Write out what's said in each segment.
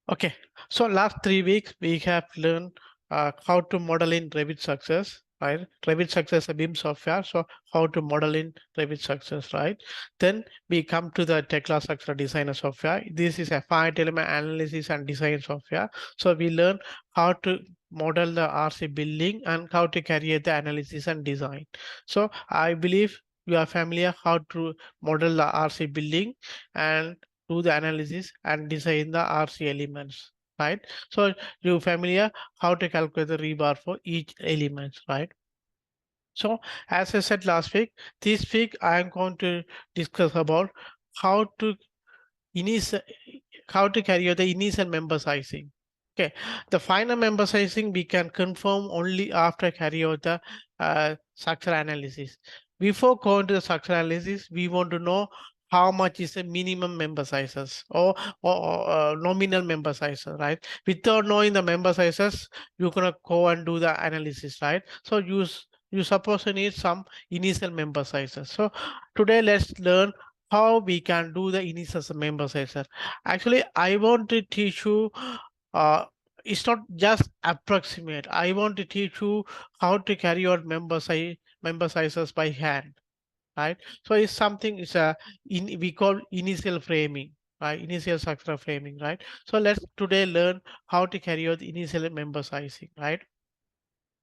Okay, so last 3 weeks we have learned how to model in Revit Success, right? Revit Success is a BIM software, so how to model in Revit Success, right? Then we come to the Tekla Structural Designer software. This is a finite element analysis and design software. So we learn how to model the RC building and how to carry out the analysis and design. So I believe you are familiar how to model the RC building and do the analysis and design the RC elements, right? So you familiar how to calculate the rebar for each element, right? So as I said last week, this week I am going to discuss about how to initial how to carry out the initial member sizing. Okay, the final member sizing we can confirm only after carry out the structural analysis. Before going to the structural analysis, we want to know how much is the minimum member sizes or nominal member sizes, right? Without knowing the member sizes, you're gonna go and do the analysis, right? So you suppose you need some initial member sizes. So today let's learn how we can do the initial member sizes. Actually, I want to teach you. Uh, it's not just approximate. I want to teach you how to carry out member sizes by hand, right? So it's something. It's a we call initial framing, right? Initial structural framing, right? So let's today learn how to carry out the initial member sizing, right?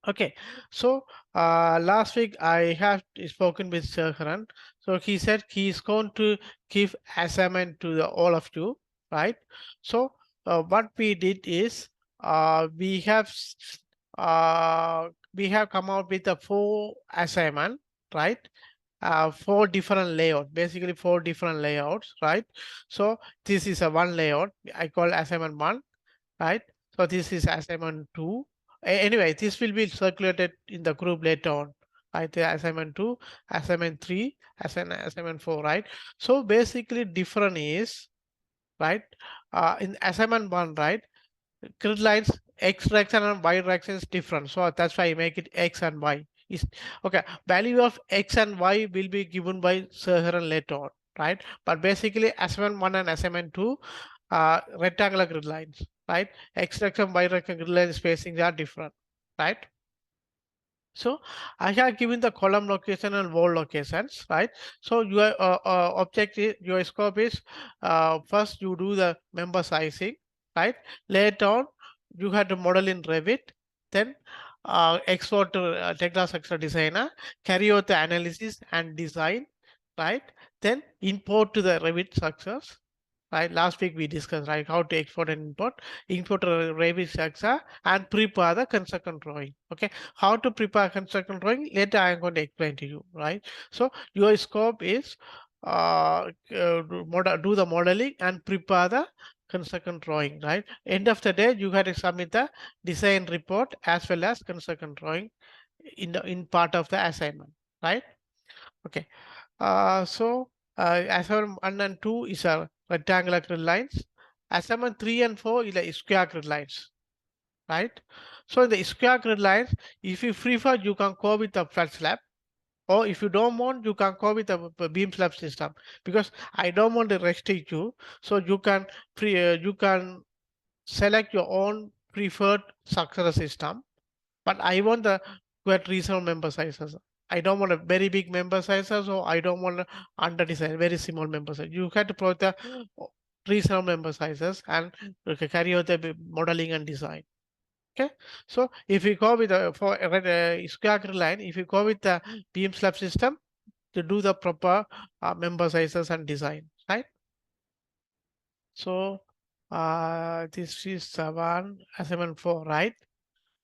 Okay, so last week I have spoken with Shakharan. So he said he is going to give assignment to all of you, right? So what we did is we have come out with a 4 assignment, right? 4 different layout, basically 4 different layouts, right? So this is a one layout I call assignment one, right? So this is assignment two. Anyway, this will be circulated in the group later on. Right, the assignment two, assignment three, assignment four, right? So basically, different is right. In assignment one, right, grid lines x direction and y direction is different. So that's why I make it x and y. Is okay. Value of x and y will be given by Saharan later on, right? But basically, assignment one and assignment two, rectangular grid lines, right? X direction, y direction grid line spacing are different, right? So I have given the column location and wall locations, right? So your objective, your scope is first you do the member sizing, right? Later on, you have to model in Revit, then export to Tekla Structural Designer, carry out the analysis and design, right? Then import to the Revit structures, right? Last week we discussed right how to export and import a Revit structure and prepare the construction drawing. Okay, how to prepare construction drawing later I am going to explain to you, right? So your scope is do the modeling and prepare the construction drawing, right? End of the day you have to submit the design report as well as construction drawing in part of the assignment, right? Okay, so assignment 1 and 2 is a rectangular grid lines. Assignment 3 and 4 is a square grid lines, right? So in the square grid lines, if you prefer, you can go with a flat slab, or if you don't want, you can go with a beam slab system. Because I don't want to restrict you, so you can select your own preferred structural system. But I want the quite reasonable member sizes. I don't want a very big member sizes, or I don't want under design very small member size. You have to provide the reasonable member sizes and carry out the modeling and design. Okay, so if you go with a square grid line, if you go with the beam slab system to do the proper member sizes and design, right? So this is one assignment 4, right?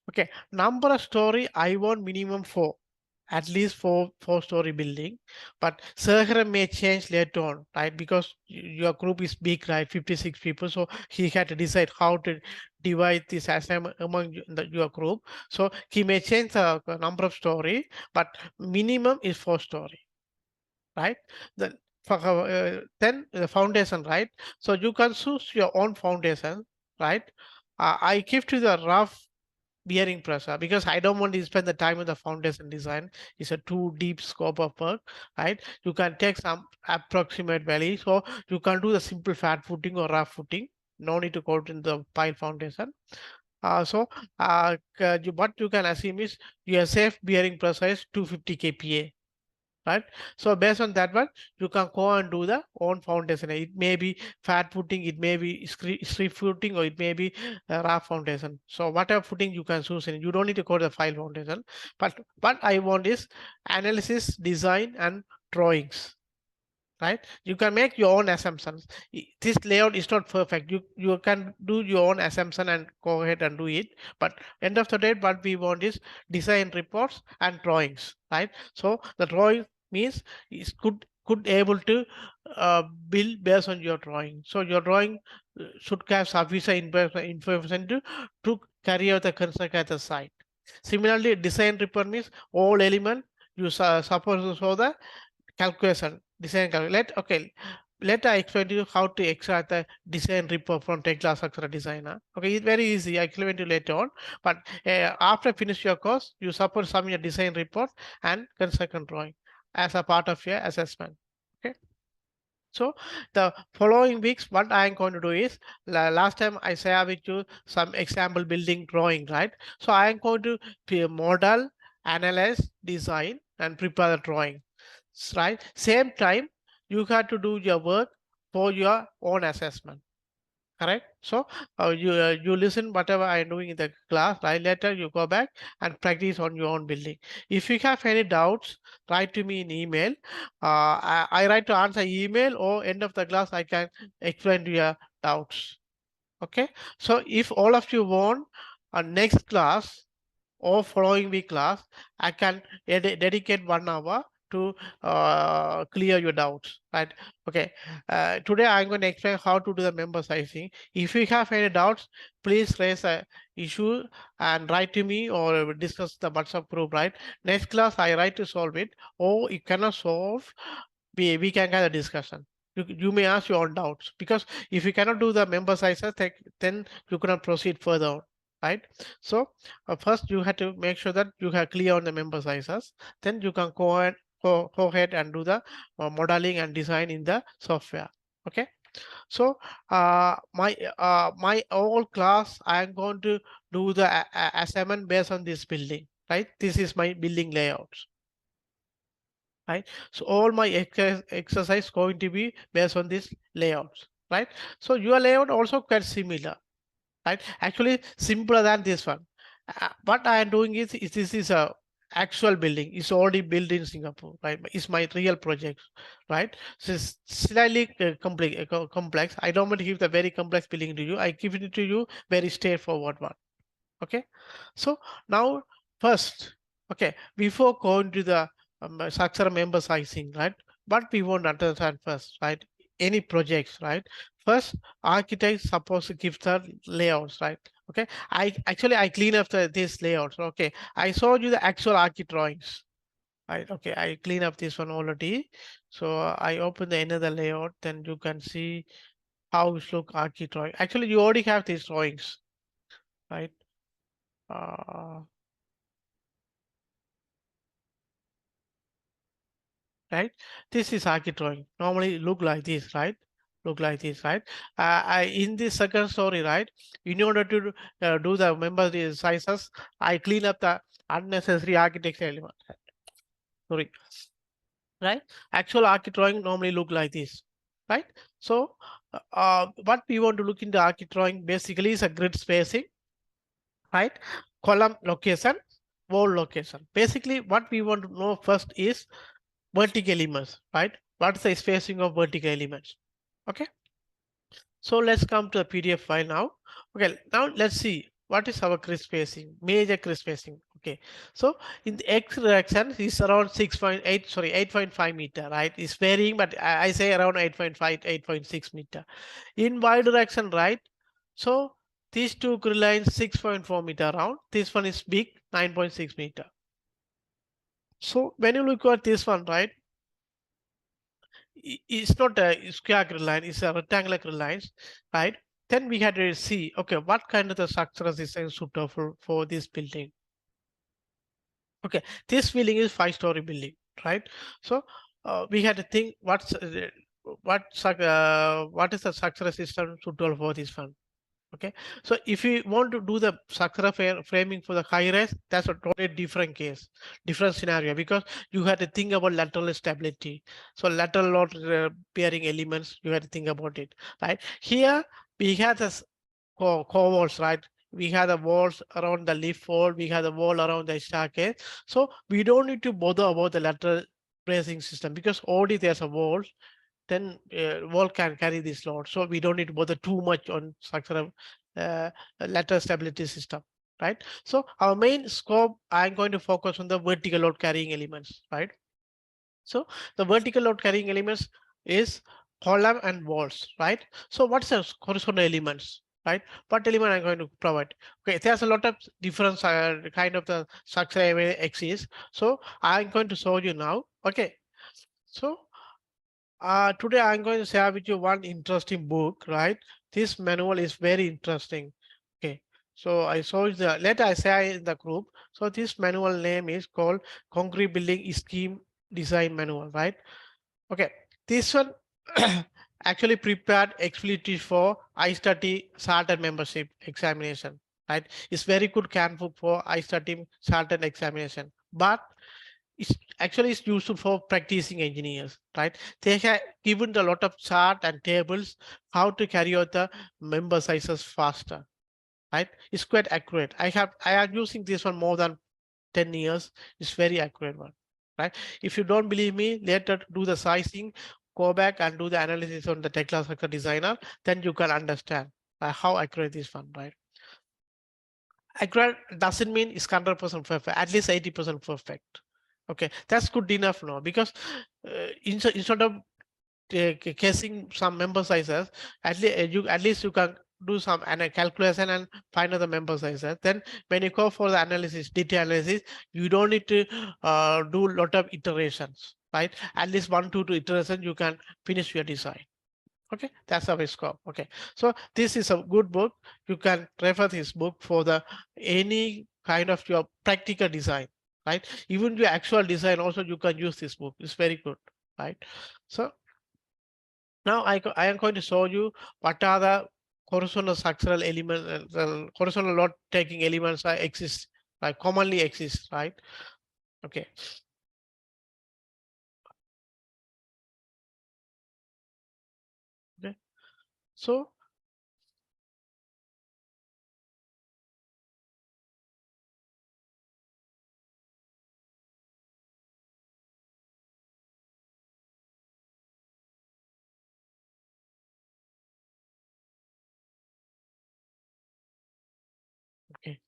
Okay, number of story, I want minimum 4, at least four-story building. But Sahara may change later on, right? Because your group is big, right? 56 people. So he had to decide how to divide this assignment among your group. So he may change the number of story, but minimum is 4-story, right? Then then the foundation, right? So you can choose your own foundation, right? I give to the rough bearing pressure because I don't want to spend the time with the foundation design. It's a too deep scope of work, right? You can take some approximate value. So you can do the simple flat footing or rough footing, no need to go to the pile foundation. What you can assume is your safe bearing pressure is 250 kPa, right? So based on that one, you can go and do the own foundation. It may be fat footing, it may be strip footing, or it may be raft foundation. So whatever footing you can choose in, you don't need to go to the file foundation. But what I want is analysis, design, and drawings, right? You can make your own assumptions. This layout is not perfect. You can do your own assumption and go ahead and do it. But end of the day, what we want is design reports and drawings, right? So the drawing means is could able to build based on your drawing. So your drawing should have sufficient information to carry out the construction at the site. Similarly, design report means all element you suppose to show the calculation, design calculate. Okay, let I explain to you how to extract the design report from Tekla Structural Designer. Okay, it's very easy. I explain to you later on. But after finish your course, you support some your design report and construction drawing as a part of your assessment. Okay. So the following weeks, what I am going to do is, last time I shared with you some example building drawing, right? So I am going to model, analyze, design, and prepare the drawing, right? Same time, you have to do your work for your own assessment. Correct. So you listen whatever I am doing in the class, right? Later you go back and practice on your own building. If you have any doubts, write to me in email. I write to answer email, or end of the class I can explain to your doubts. Okay. So if all of you want a next class or following week class, I can dedicate 1 hour to clear your doubts, right? Okay. Today I'm going to explain how to do the member sizing. If you have any doubts, please raise a issue and write to me, or discuss the WhatsApp group, right? Next class I write to solve it, or you cannot solve, we can get a discussion. You may ask your own doubts, because if you cannot do the member sizes, then you cannot proceed further, right? So first you have to make sure that you have clear on the member sizes, then you can go ahead and do the modeling and design in the software. Okay. So my whole class I am going to do the assignment based on this building, right? This is my building layouts, right? So all my exercise going to be based on this layouts, right? So your layout also quite similar, right? Actually simpler than this one. What I am doing is this is a actual building. It's already built in Singapore, right? It's my real project, right? So it's slightly complex. I don't want to give the very complex building to you. I give it to you very straightforward one. Okay. So now first, okay, before going to the structure member sizing, right? What we want to understand first, right? Any projects, right? First, architect supposed to give the layouts, right? Okay. I clean up these layouts. Okay. I showed you the actual architect drawings. Right. Okay. I clean up this one already. So I open the another layout, then you can see how it look architect drawing. Actually, you already have these drawings, right? Uh, right? This is archi drawing. Normally look like this, right? Look like this, right? In this second story, right? In order to do the member sizes, I clean up the unnecessary architecture element. Sorry, right? Actual archi drawing normally look like this, right? So, what we want to look in the archi drawing basically is a grid spacing, right? Column location, wall location. Basically, what we want to know first is vertical elements, right? What's the spacing of vertical elements? Okay. So let's come to the PDF file now. Okay, now let's see what is our grid spacing, major grid spacing. Okay, so in the X direction is around 6.8, sorry, 8.5 meter, right? It's varying, but I say around 8.5, 8.6 meter. In Y direction, right? So these two grid lines 6.4 meter round. This one is big, 9.6 meter. So when you look at this one, right? It's not a square grid line, it's a rectangular grid lines, right? Then we had to see, okay, what kind of the structural design suitable for this building. Okay, this building is 5-story building, right? So we had to think what is the structural system suitable for this one? Okay, so if you want to do the structural framing for the high rise, that's a totally different case, different scenario, because you had to think about lateral stability. So lateral load bearing elements, you had to think about it, right? Here we have this core walls, right? We have the walls around the lift wall, we have the wall around the staircase. So we don't need to bother about the lateral bracing system because already there's a wall, then wall can carry this load. So we don't need to bother too much on structural lateral stability system, right? So our main scope, I'm going to focus on the vertical load carrying elements, right? So the vertical load carrying elements is column and walls, right? So what's the horizontal elements, right? What element I'm going to provide? Okay, there's a lot of different kind of the structure exists. So I'm going to show you now. Okay, so today I'm going to share with you one interesting book, right? This manual is very interesting. Okay, so I saw the later I say in the group. So this manual name is called Concrete Building Scheme Design Manual, right? Okay, this one actually prepared explicitly for I-study Chartered membership examination, right? It's very good handbook for I-study Chartered examination, but it's actually it's useful for practicing engineers, right? They have given a lot of chart and tables how to carry out the member sizes faster, right? It's quite accurate. I am using this one more than 10 years. It's very accurate one, right? If you don't believe me, later do the sizing, go back and do the analysis on the Tekla Structure Designer, then you can understand how accurate this one, right? Accurate doesn't mean it's 100% perfect, at least 80% perfect. Okay, that's good enough now because instead of casing some member sizes, at least you can do some calculation and find out the member sizes. Then when you go for the analysis, detail analysis, you don't need to do a lot of iterations, right? At least 1 to 2 iterations, you can finish your design. Okay, that's our scope. Okay, so this is a good book. You can refer this book for the any kind of your practical design, right? Even your actual design also you can use this book. It's very good, right? So now I am going to show you what are the horizontal structural elements, horizontal load taking elements that exist, like commonly exist, right? Okay. Okay. So okay.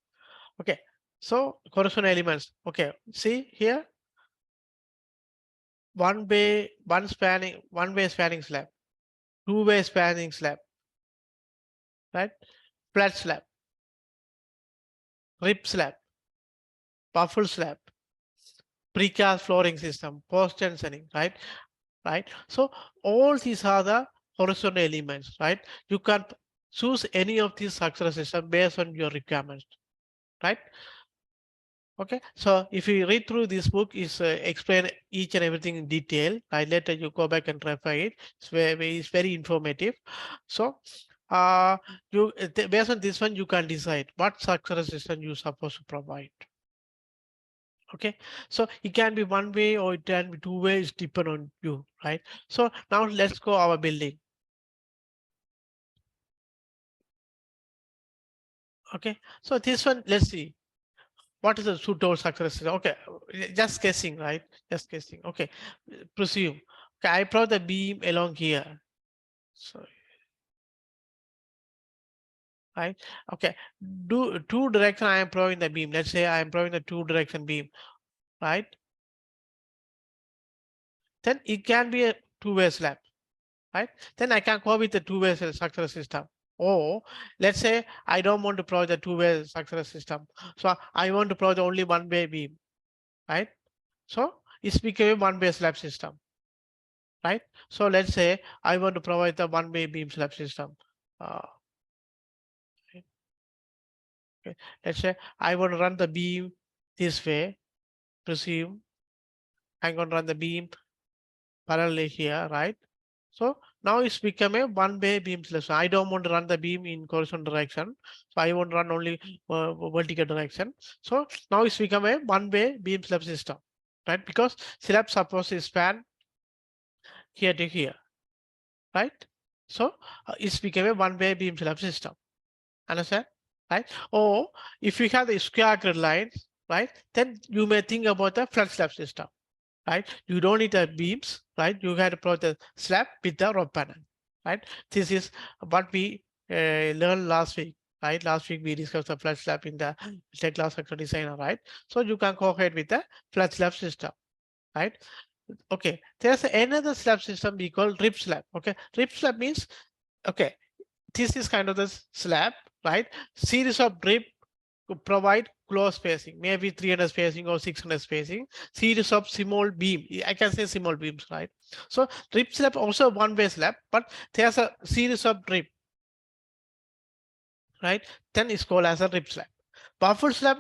Okay. So horizontal elements. Okay. See here, one way spanning slab, two-way spanning slab, right? Flat slab, rib slab, baffle slab, precast flooring system, post tensioning, right? Right. So all these are the horizontal elements, right? You can choose any of these structural system based on your requirements, right? Okay. So if you read through this book, is explain each and everything in detail. Right. Later you go back and refer it. It's very informative. So you based on this one, you can decide what structural system you supposed to provide. Okay, so it can be one way or it can be two ways, depend on you, right? So now let's go our building. Okay, so this one, let's see what is the suitable success. Okay, just guessing, right? Just guessing. Okay, presume. Okay, I brought the beam along here. So, right? Okay, do two direction. I am providing the beam. Let's say I am providing the two direction beam, right? Then it can be a two-way slab, right? Then I can go with the two-way structural system. Or let's say I don't want to provide the two-way structural system. So I want to provide only one-way beam, right? So it's became one-way slab system, right? So let's say I want to provide the one-way beam slab system. Uh, okay. Let's say I want to run the beam this way, presume I'm going to run the beam parallelly here, right? So now it's become a one-way beam slab. So I don't want to run the beam in horizontal direction. So I want to run only vertical direction. So now it's become a one-way beam slab system, right? Because slab supposed to span here to here, right? So it's become a one-way beam slab system. Understand? Right? Or if you have the square grid lines, right, then you may think about the flat slab system, right? You don't need the beams, right? You have to put the slab with the rope panel, right? This is what we learned last week, right? Last week we discussed the flat slab in the tech class structural designer, right? So you can go ahead with the flat slab system, right? Okay, there's another slab system we call rib slab. Okay, rib slab means, okay, this is kind of the slab, right? Series of rib to provide close spacing, maybe 300 spacing or 600 spacing, series of small beam. I can say small beams, right? So rib slab also one-way slab, but there's a series of rib, right? Then it's called as a rib slab. Baffle slab,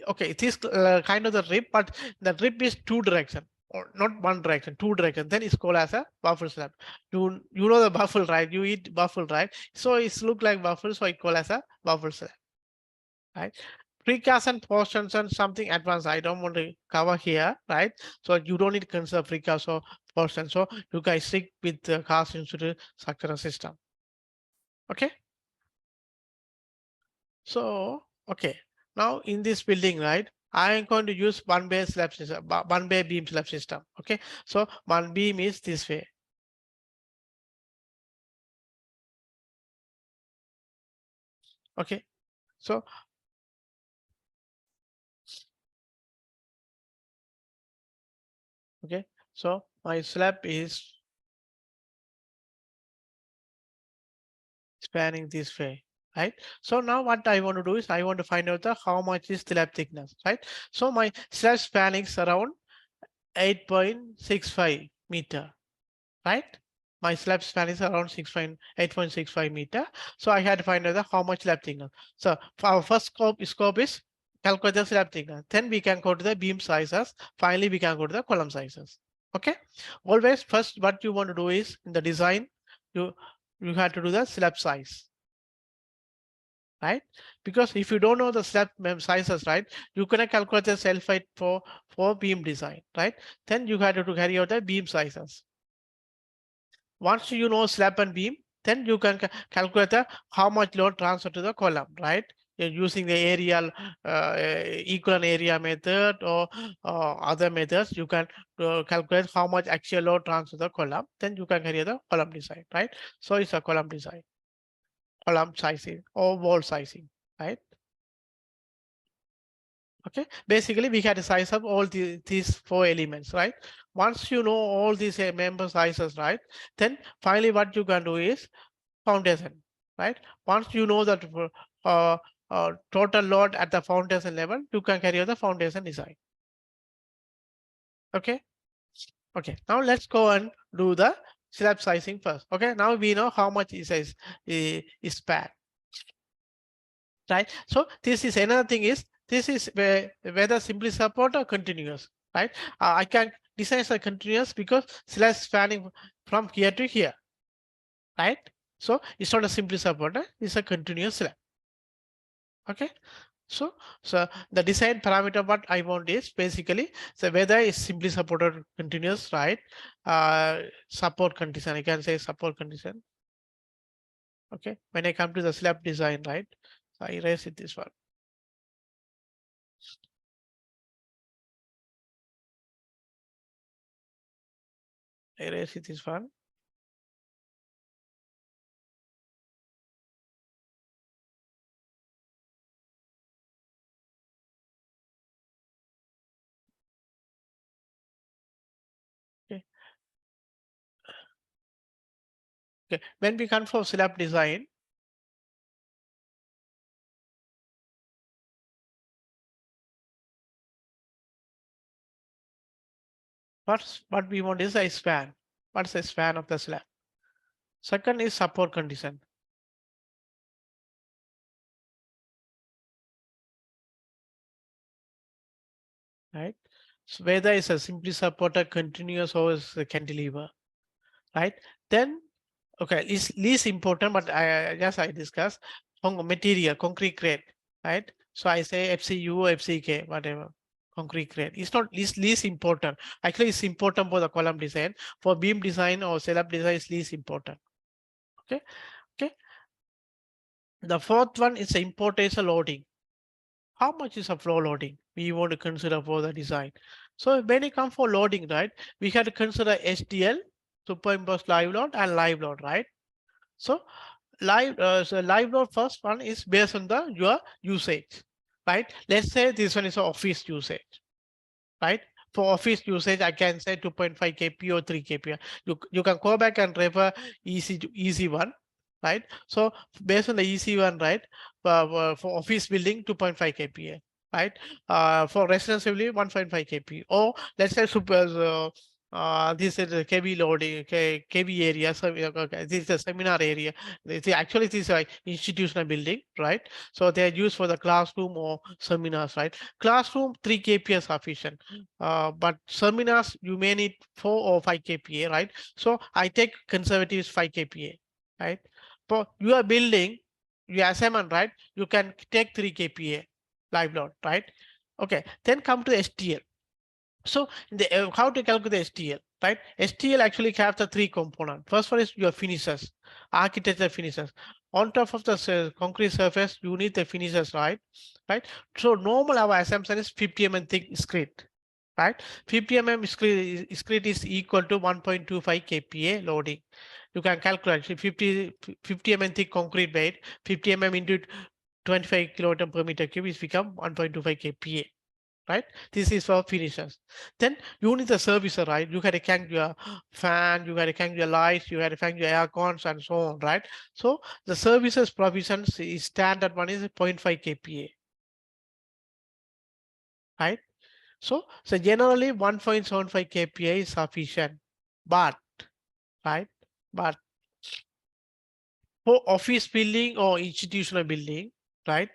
okay, it is kind of the rib, but the rib is two direction or not one direction, two direction. Then it's called as a baffle slab. You know the buffalo, right? You eat buffalo, right? So it's look like buffalo, so it called as a buffalo slab, right? Precast and post tension something advanced. I don't want to cover here, right? So you don't need to consider precast or post tension. So you guys stick with the cast institute structural system. Okay. So, okay. Now in this building, right, I am going to use one-way slab system, one-way beam slab system. Okay. So one beam is this way. Okay. So, okay. So my slab is spanning this way, right? So now what I want to do is I want to find out the how much is slab thickness, right? So my slab spanning is around 8.65 meter, right? My slab span is around 8.65 meter. So I had to find out the how much slab thickness. So for our first scope is calculate the slab thickness. Then we can go to the beam sizes. Finally, we can go to the column sizes. Okay. Always first what you want to do is in the design, you you have to do the slab size, right? Because if you don't know the slab sizes, right, you cannot calculate the self height for beam design, right? Then you have to carry out the beam sizes. Once you know slab and beam, then you can calculate the how much load transfer to the column, right? You're using the aerial equivalent area method or other methods, you can calculate how much actual load transfer to the column. Then you can carry the column design, right? So it's a column design, column sizing or wall sizing, right? Okay, basically we had to size up all these four elements, right? Once you know all these member sizes, right, then finally what you can do is foundation, right? Once you know that uh, total load at the foundation level, you can carry out the foundation design. Okay, okay. Now let's go and do the slab sizing first. Okay, now we know how much is span, right? So this is another thing is this is whether simply support or continuous, right? I can design a continuous because slab spanning from here to here, right? So it's not a simply supporter, it's a continuous slab. Okay. So the design parameter what I want is basically so whether it's simply supported continuous, right? Support condition. I can say support condition. Okay. When I come to the slab design, right? So I erase it this one. I erase it this one. Okay. Okay. When we come for slab design, what we want is a span. What's the span of the slab? Second is support condition. Right? So whether it's a simply supported continuous or is a cantilever, right? Then Okay, is least important, but I discussed material, concrete grade, right? So I say FCU, FCK, whatever. Concrete grade. It's not least important. Actually, it's important for the column design. For beam design or setup design, is least important. Okay. Okay. The fourth one is the importance of loading. How much is a flow loading we want to consider for the design? So when it comes for loading, right, we have to consider STL, superimposed live load, and live load, right? So live load first one is based on the your usage, right? Let's say this one is office usage, right? For office usage, I can say 2.5 kp or 3 kp. You can go back and refer easy one, right? So based on the easy one, right? For office building, 2.5 kpa, right? For residential building, 1.5 kp. Or let's say this is a KV loading, KV area. So okay, this is a seminar area. Actually, this is an institutional building, right? So they are used for the classroom or seminars, right? Classroom 3 kpa is sufficient, but seminars you may need 4 or 5 kpa, right? So I take conservative 5 kpa, right? For your building, your assignment, right? You can take 3 kpa live load, right? Okay, then come to STL. So how to calculate the STL, right? STL actually have the 3 components. First one is your finishes, architecture finishes. On top of the concrete surface, you need the finishes, right? Right. So normal our assumption is 50 mm thick screed, right? 50 mm screed is equal to 1.25 kPa loading. You can calculate 50 mm thick concrete bed, 50 mm into 25 kilonewton per meter cube is become 1.25 kPa, right? This is for finishes. Then you need the servicer, right? You got to hang your fan, you got to hang your lights, you got to hang your air cons and so on, right? So the services provisions is standard one is 0.5 kPa, right? So generally 1.75 kPa is sufficient, but right, but for office building or institutional building, right?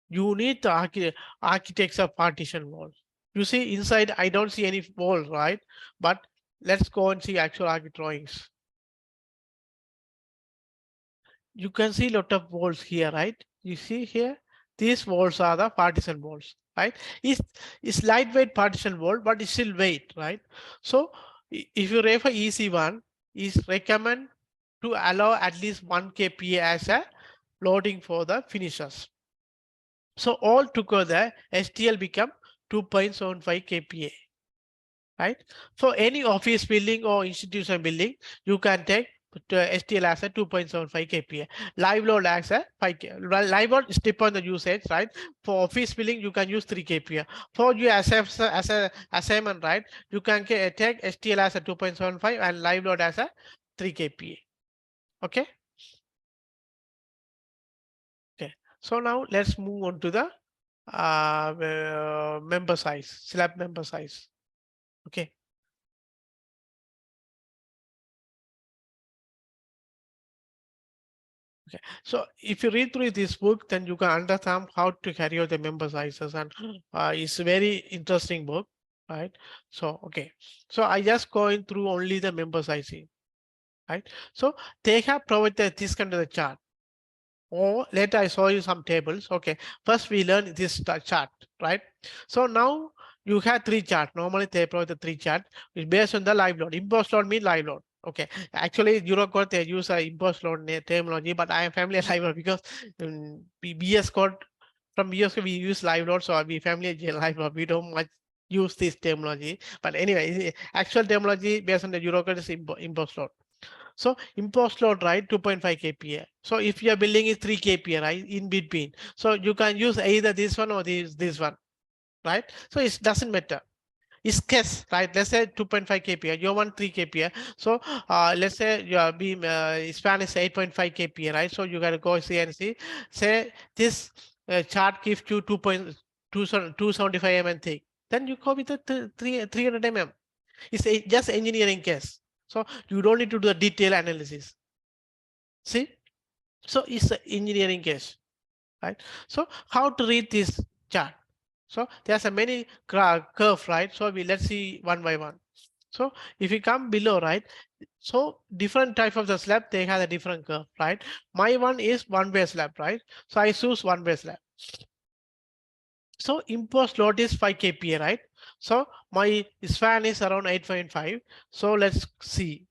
You need the architecture partition walls. You see inside, I don't see any walls, right? But let's go and see actual architect drawings. You can see a lot of walls here, right? You see here, these walls are the partition walls, right? It's lightweight partition wall, but it's still weight, right? So if you refer EC1, is recommend to allow at least 1 kPa as a loading for the finishers. So all together, STL become 2.75 kPa, right? For any office building or institutional building, you can take STL as a 2.75 kPa. Live load as a 5 kPa. Well, live load is depend on the usage, right? For office building, you can use 3 kPa. For you as a assignment, right? You can take STL as a 2.75 and live load as a 3 kPa. Okay. Okay. So now let's move on to the member size, slab member size. Okay. Okay. So if you read through this book, then you can understand how to carry out the member sizes, and it's a very interesting book, right? So okay. So I just going through only the member sizing, right? So they have provided this kind of the chart. Or later I show you some tables. Okay. First we learn this chart, right? So now you have 3 charts. Normally they provide the 3 chart. It's based on the live load. Imposed load means live load. Okay. Actually, Eurocode they use a imposed load terminology, but I am familiar live load because BS code from BS code we use live load, so we familiar with live load. We don't much use this terminology. But anyway, actual terminology based on the Eurocode is imposed load. So imposed load, right, 2.5 kPa. So if your building is 3 kPa, right, in between, so you can use either this one or this one, right? So it doesn't matter. It's case, right? Let's say 2.5 kPa, you want 3 kPa. So let's say your beam span is 8.5 kPa, right? So you gotta go see and see. Say this chart gives you 275 mm thick. Then you go with the 300 mm. It's just engineering case. So you don't need to do the detailed analysis. See, so it's an engineering case, right? So how to read this chart? So there's a many curve, right? So let's see one by one. So if you come below, right? So different type of the slab, they have a different curve, right? My one is one-way slab, right? So I choose one-way slab. So imposed load is 5 kPa, right? So my span is around 8.5. So let's see.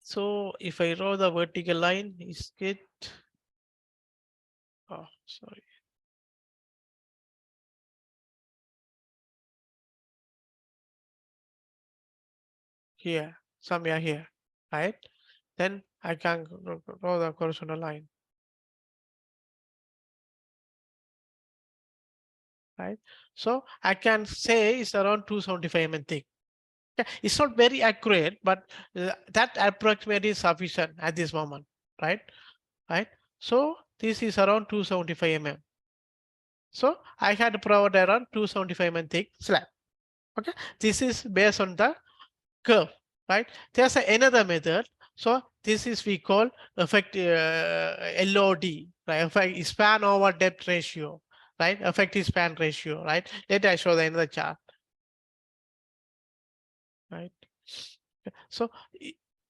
So if I draw the vertical line, is it? Oh, sorry. Here, somewhere here, right? Then I can draw the horizontal line, right? So I can say it's around 275 mm thick. Yeah, it's not very accurate, but that approximately is sufficient at this moment, right? Right. So this is around 275 mm. So I had to provide around 275 mm thick slab. Okay, this is based on the curve, right? There's another method. So this is we call LOD, right? Effect span over depth ratio, right? Effective span ratio, right? Let I show the another chart, right? So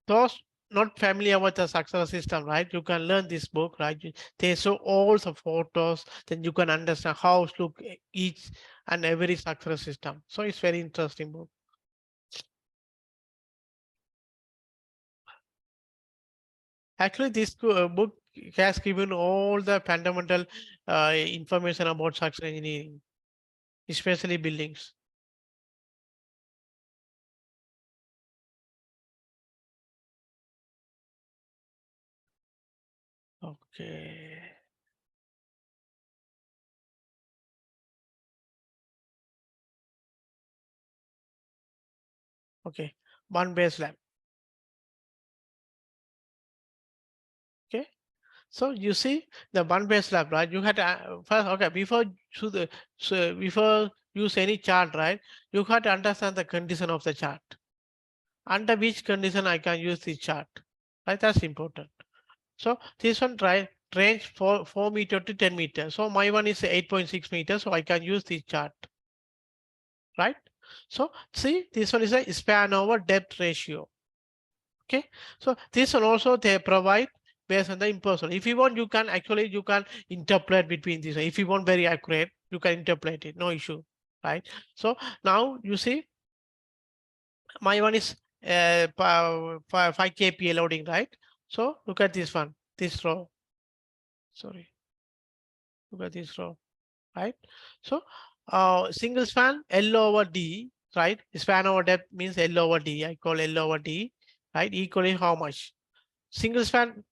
those not familiar with the successor system, right? You can learn this book, right? They show all the photos, then you can understand how to look each and every successor system. So it's very interesting book. Actually, this book has given all the fundamental information about structural engineering, especially buildings. Okay. Okay. One base lab. Okay. So you see the one base lab, right? You had to, first, okay, before use any chart, right? You have to understand the condition of the chart. Under which condition I can use this chart, right? That's important. So this one range 4 meter to 10 meters. So my one is 8.6 meters. So I can use this chart, right? So see, this one is a span over depth ratio. Okay, so this one also they provide based on the impossible. If you want, you can actually you can interpolate between these. If you want very accurate, you can interpolate it, no issue, right? So now you see my one is 5 kPa loading, right? So look at this one, this row. Sorry, look at this row, right? So single span L over D, right? Span over depth means L over D. I call L over D, right? Equally how much? Single span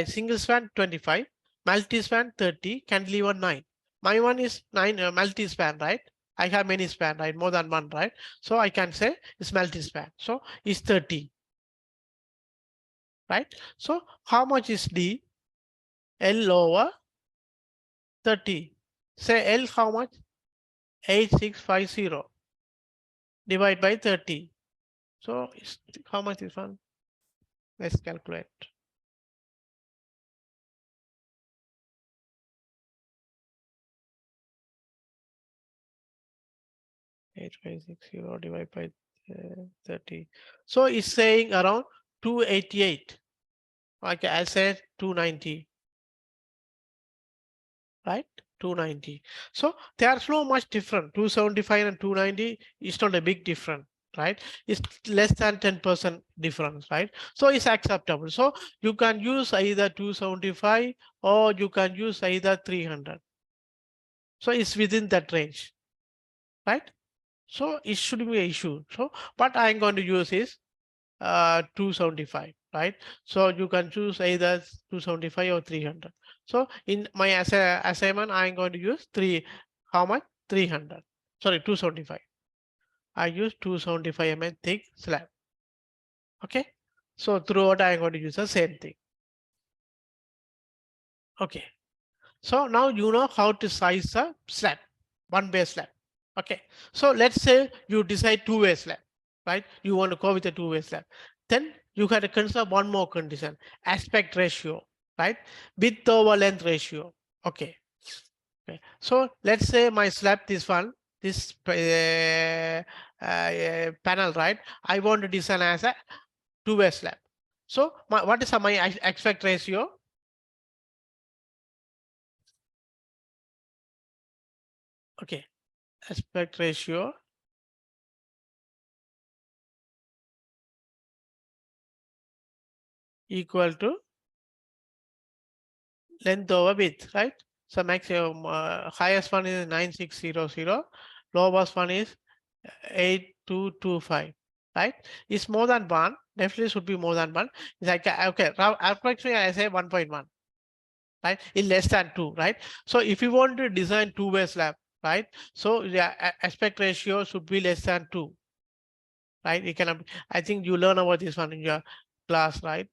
single span 25, multi span 30, cantilever 9. My one is 9 multi span, right? I have many span, right? More than one, right? So I can say it's multi span. So it's 30, right? So how much is D? L over 30. Say L how much? 8650 divided by 30. So how much is one? Let's calculate. 8560 divided by 30. So it's saying around 288. Okay, I said 290, right? 290. So there's no much different. 275 and 290 is not a big difference, right? It's less than 10% difference, right? So it's acceptable. So you can use either 275 or you can use either 300. So it's within that range, right? So it shouldn't be an issue. So what I'm going to use is 275, right? So you can choose either 275 or 300. So in my assignment, I'm going to use how much? 300. Sorry, 275. I use 275 mm thick slab. Okay. So throughout, I'm going to use the same thing. Okay. So now you know how to size a slab, one base slab. Okay. So let's say you decide two-way slab, right? You want to go with a two-way slab. Then you got to consider one more condition, aspect ratio, right? Width over length ratio. Okay. Okay. So let's say my slab this one. this panel, right? I want to design as a two-way slab. So what is my aspect ratio? Okay, aspect ratio equal to length over width, right? So maximum highest one is 9600, lowest one is 8225, right? It's more than one. Definitely should be more than one. It's like okay, approximately I say 1.1, right? It's less than 2, right? So if you want to design two-way slab, right? So the aspect ratio should be less than 2, right? You cannot. I think you learn about this one in your class, right?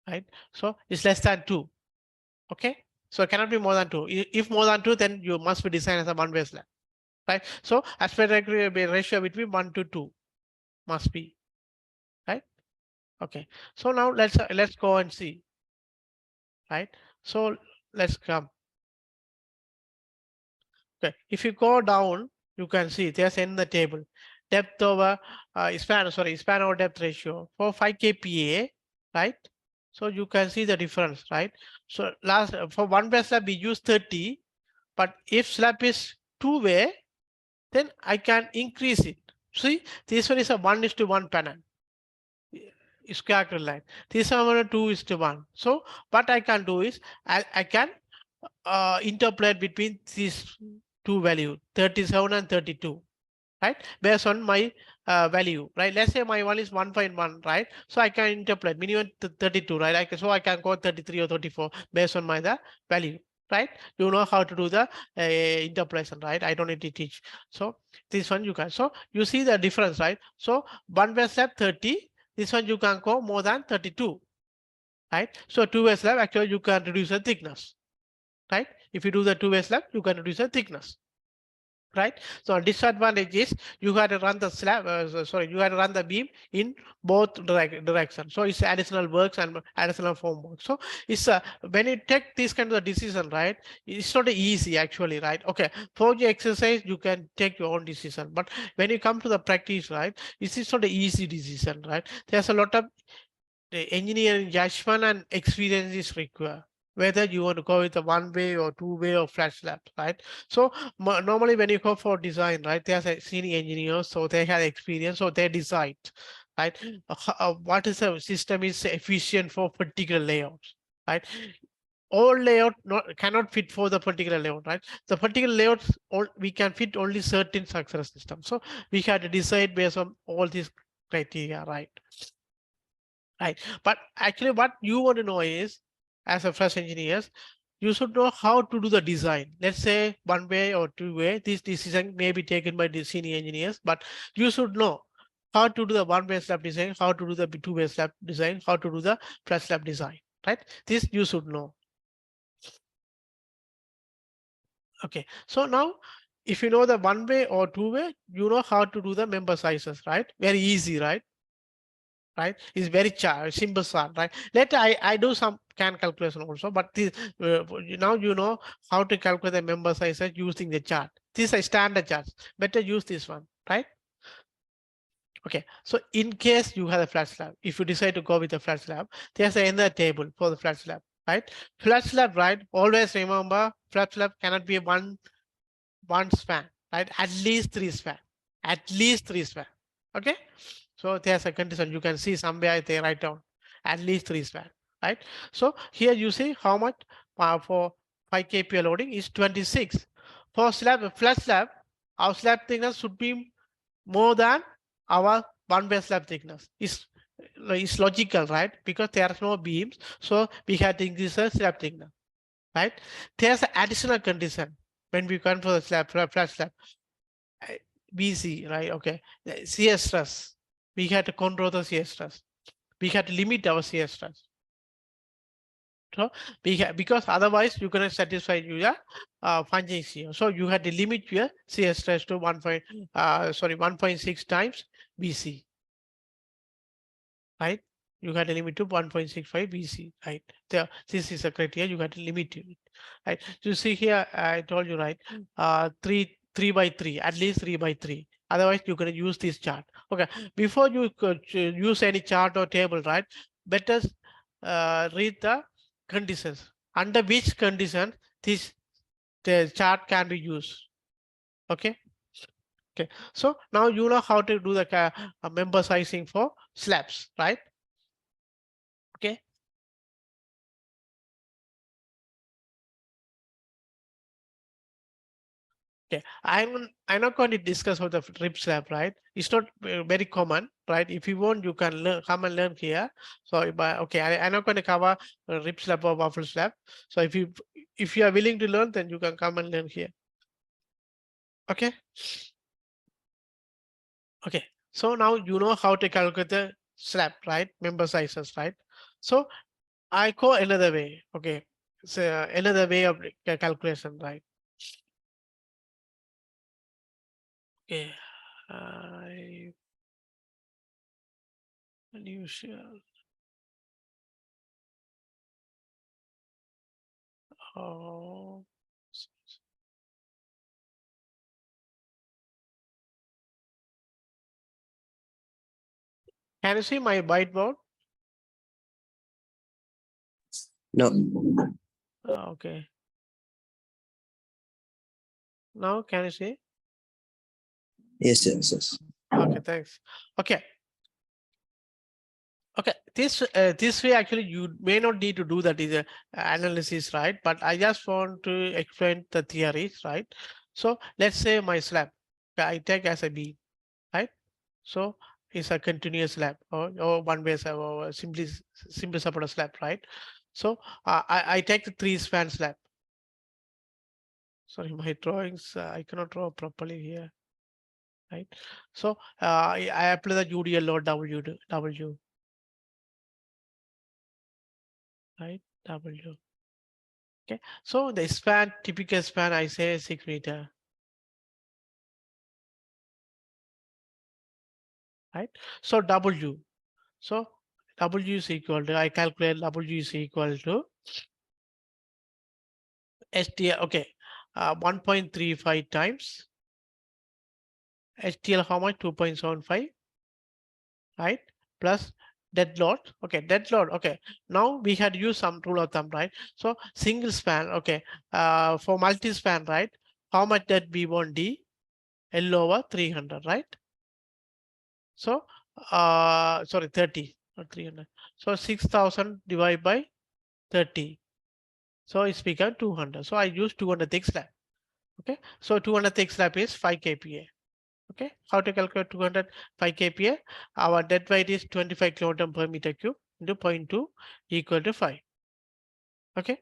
Right. So it's less than 2. Okay. So it cannot be more than 2. If more than 2, then you must be designed as a one-way slab, right? So aspect ratio between 1 to 2 must be, right? Okay. So now let's go and see, right? So let's come. Okay. If you go down, you can see there's in the table depth over span over depth ratio for 5 kPa, right? So you can see the difference, right? So last for one-way slab we use 30, but if slab is two-way, then I can increase it. See, this one is a 1:1 panel, square line. This one is 2:1. So what I can do is I can interpolate between these two values, 37 and 32, right? Based on my value, right? Let's say my one is 1.1, right? So I can interpolate minimum 32, right? So I can go 33 or 34 based on the value, right? You know how to do the interpolation, right? I don't need to teach. So this one you can. So you see the difference, right? So one-way slab 30. This one you can go more than 32, right? So two-way slab actually you can reduce the thickness, right? If you do the two-way slab, you can reduce the thickness, right? So disadvantage is you had to run the slab, you had to run the beam in both directions. So it's additional works and additional form work. So it's when you take this kind of decision, right? It's not easy actually, right? Okay, for your exercise you can take your own decision, but when you come to the practice, right, it's not an easy decision, right? There's a lot of engineering judgment and experience is required, whether you want to go with a one-way or two-way or flat slab, right? So normally when you go for design, right, there's a senior engineers, so they have experience, so they decide, right, what is a system is efficient for particular layouts, right? All layout cannot fit for the particular layout, right? The particular layouts we can fit only certain success systems. So we have to decide based on all these criteria, right? Right. But actually what you want to know is, as a fresh engineers, you should know how to do the design. Let's say one way or two way, this decision may be taken by the senior engineers, but you should know how to do the one-way slab design, how to do the two-way slab design, how to do the flat slab design, right? This you should know. Okay. So now if you know the one way or two way, you know how to do the member sizes, right? Very easy, right? Right, it's very simple chart, right? Later I do some can calculation also, but this now you know how to calculate the member sizes using the chart. These are standard charts, better use this one, right? Okay, so in case you have a flat slab, if you decide to go with a flat slab, there's another table for the flat slab, right? Flat slab, right? Always remember flat slab cannot be one span, right? At least three span. Okay, so there's a condition. You can see somewhere they write down at least 3 span, right? So here you see how much for 5 kPa loading is 26. For flat slab, our slab thickness should be more than our one-way slab thickness. It's logical, right? Because there are no beams, so we have to increase the slab thickness, right? There's an additional condition when we come for the flat slab. BC, right? Okay. CS stress. We had to control the CS stress. We had to limit our CS stress. So because otherwise you cannot satisfy your function here. So you had to limit your CS stress to 1.6 times BC, right? You got to limit to 1.65 BC, right? This is a criteria you got to limit it, right? You see here, I told you, right? 3 by 3, at least 3 by 3. Otherwise, you can use this chart. Okay, before you could use any chart or table, right? Better read the conditions. Under which condition this the chart can be used. Okay. Okay. So now you know how to do the member sizing for slabs, right? Okay. Okay, I'm not going to discuss how the rib slab, right? It's not very common, right? If you want, you can learn, come and learn here. So, but okay, I'm not going to cover rib slab or waffle slab. So if you are willing to learn, then you can come and learn here. Okay. Okay. So now you know how to calculate the slab, right? Member sizes, right? So I go another way. Okay. So another way of calculation, right? Okay. I unusual. Oh. Can you see my whiteboard? No. Okay. Now can you see? Yes, yes, yes. Okay, thanks. Okay. Okay, this way actually you may not need to do that is a analysis, right? But I just want to explain the theories, right? So let's say my slab, I take as a beam, right? So it's a continuous slab or one way slab or simply supported slab, right? So I take the 3 span slab. Sorry, my drawings I cannot draw properly here, right? So I apply the UDL load W, right? W. Okay, so the span, typical span, I say 6 meter, right? So W, so W is equal to, I calculate W is equal to STL, okay, 1.35 times STL, how much? 2.75, right? Plus dead load, okay, dead load, okay. Now we had used some rule of thumb, right? So single span, okay, for multi span, right? How much that V1D? L over 300, right? So, sorry, 30, not 300. So 6,000 divided by 30. So it's become 200. So I use 200 thick slab. Okay. So 200 thick slab is 5 kPa. Okay. How to calculate 200 5 kPa? Our dead weight is 25 kilogram per meter cube into 0.2 equal to 5. Okay.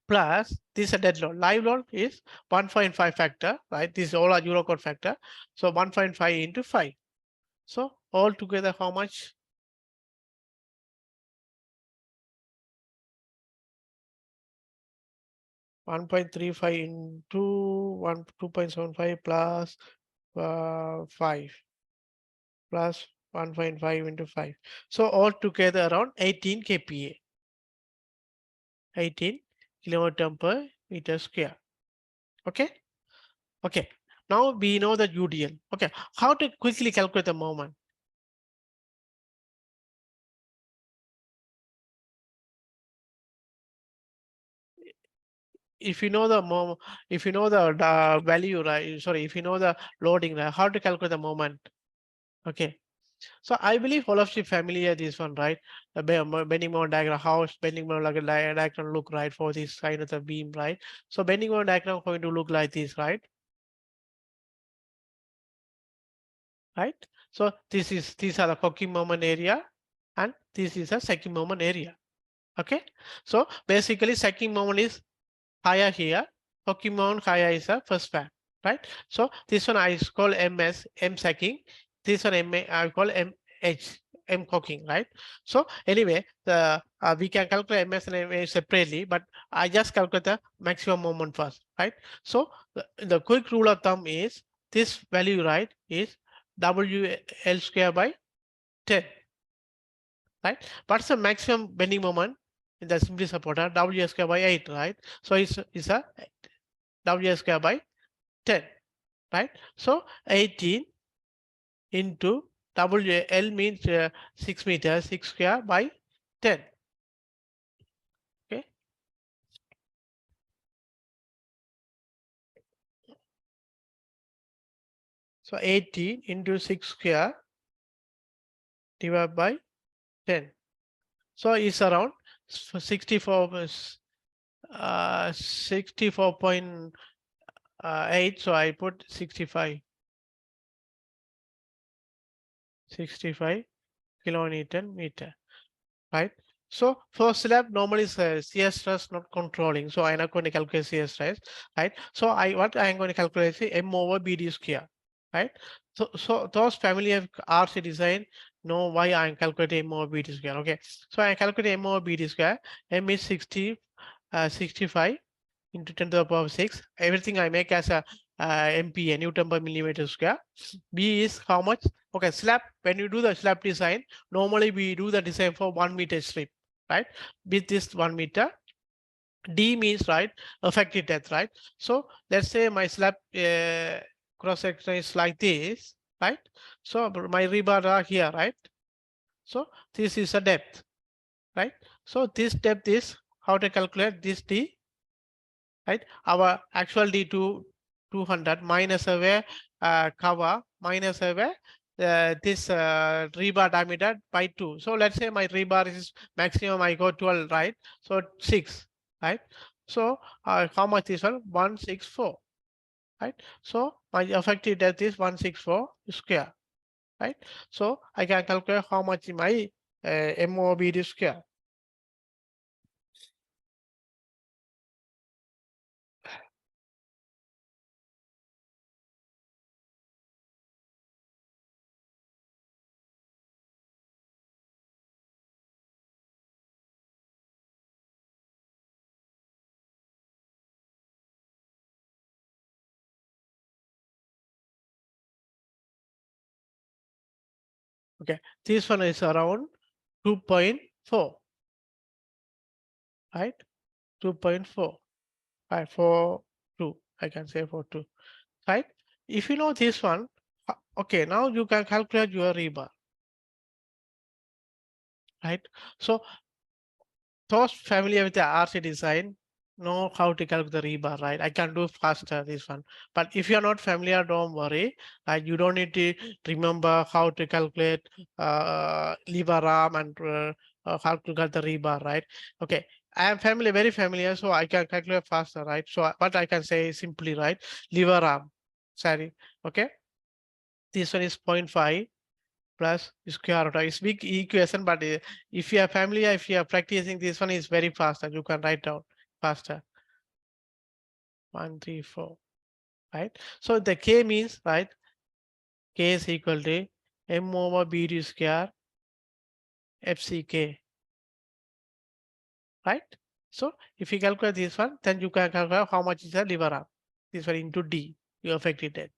Plus this is a dead load. Live load is 1.5 factor, right? This is all a Eurocode factor. So 1.5 into 5. So all together, how much? 1.35 into 2.75 plus 5 plus 1.5 into 5. So all together around 18 kPa, 18 kilometer per meter square. Okay. Okay. Now we know the UDL. Okay. How to quickly calculate the moment? If you know the if you know the value, right? Sorry, if you know the loading, right? How to calculate the moment? Okay. So I believe all of you familiar this one, right? The bending moment diagram, how bending moment like a diagram look, right, for this kind of the beam, right? So bending moment diagram going to look like this, right? Right. So these are the cocking moment area, and this is a second moment area. Okay. So basically, second moment is higher here. Cocking moment higher is a first span, right? So this one I call MS M secking. This one I call MH M cocking, right? So anyway, the we can calculate MS and MH separately, but I just calculate the maximum moment first, right? So the quick rule of thumb is this value, right, is WL square by 10, right? What's the maximum bending moment in the simply supporter? WL square by 8, right? So it's a WL square by 10, right? So 18 into L means 6 meters, 6 square by 10. Okay. So 18 into 6 square divided by 10. So it's around 64, 64.8. So I put 65 kilonewton meter, right? So for slab normally is shear stress not controlling. So I'm not going to calculate shear stress, right? So what I'm going to calculate is M over BD square, right? So those familiar with RC design know why I'm calculating M over BD square. Okay, so I calculate M over BD square. M is 65 into 10 to the power 6. Everything I make as a MPa, Newton per millimeter square. B is how much? Okay, slab. When you do the slab design, normally we do the design for 1 meter strip, right? With this 1 meter. D means, right, effective depth, right? So let's say my slab cross section is like this, right? So my rebar are here, right? So this is a depth, right? So this depth is how to calculate this D, right? Our actual D2 200 minus away cover minus away this rebar diameter by 2. So let's say my rebar is maximum I go 12, right? So 6, right? So how much is 164, right? So my effective depth is 164 square, right? So I can calculate how much my MOBD square. Okay, this one is around 2.4, right? 2.4, right? For 2, I can say for 2, right? If you know this one, okay, now you can calculate your rebar, right? So those familiar with the RC design know how to calculate the rebar, right? I can do faster this one. But if you're not familiar, don't worry. You don't need to remember how to calculate lever arm and how to get the rebar, right? Okay. I am familiar, very familiar, so I can calculate faster, right? So what I can say is simply, right, lever arm, sorry, okay? This one is 0.5 plus square root. It's big equation, but if you are familiar, if you are practicing, this one is very fast and you can write down faster. 134, right? So the K means, right, K is equal to M over BD square FCK, right? So if you calculate this one, then you can calculate how much is the lever arm. This one into D, you affected it,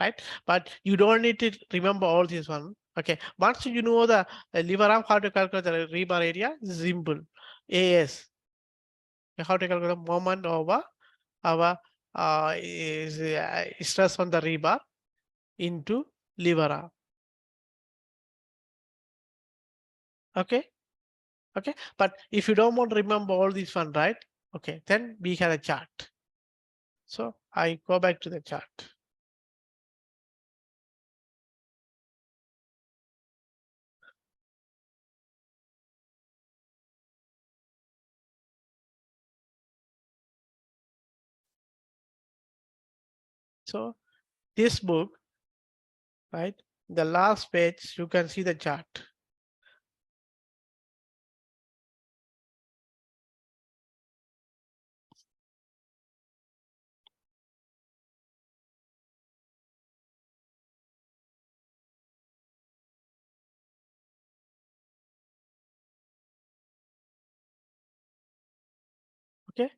right? But you don't need to remember all this one. Okay, once you know the lever arm, how to calculate the rebar area, simple. AS, how to calculate the moment over our stress on the rebar into lever arm. Okay, okay. But if you don't want to remember all this one, right? Okay, then we have a chart. So I go back to the chart. So this book, right? The last page, you can see the chart. Okay.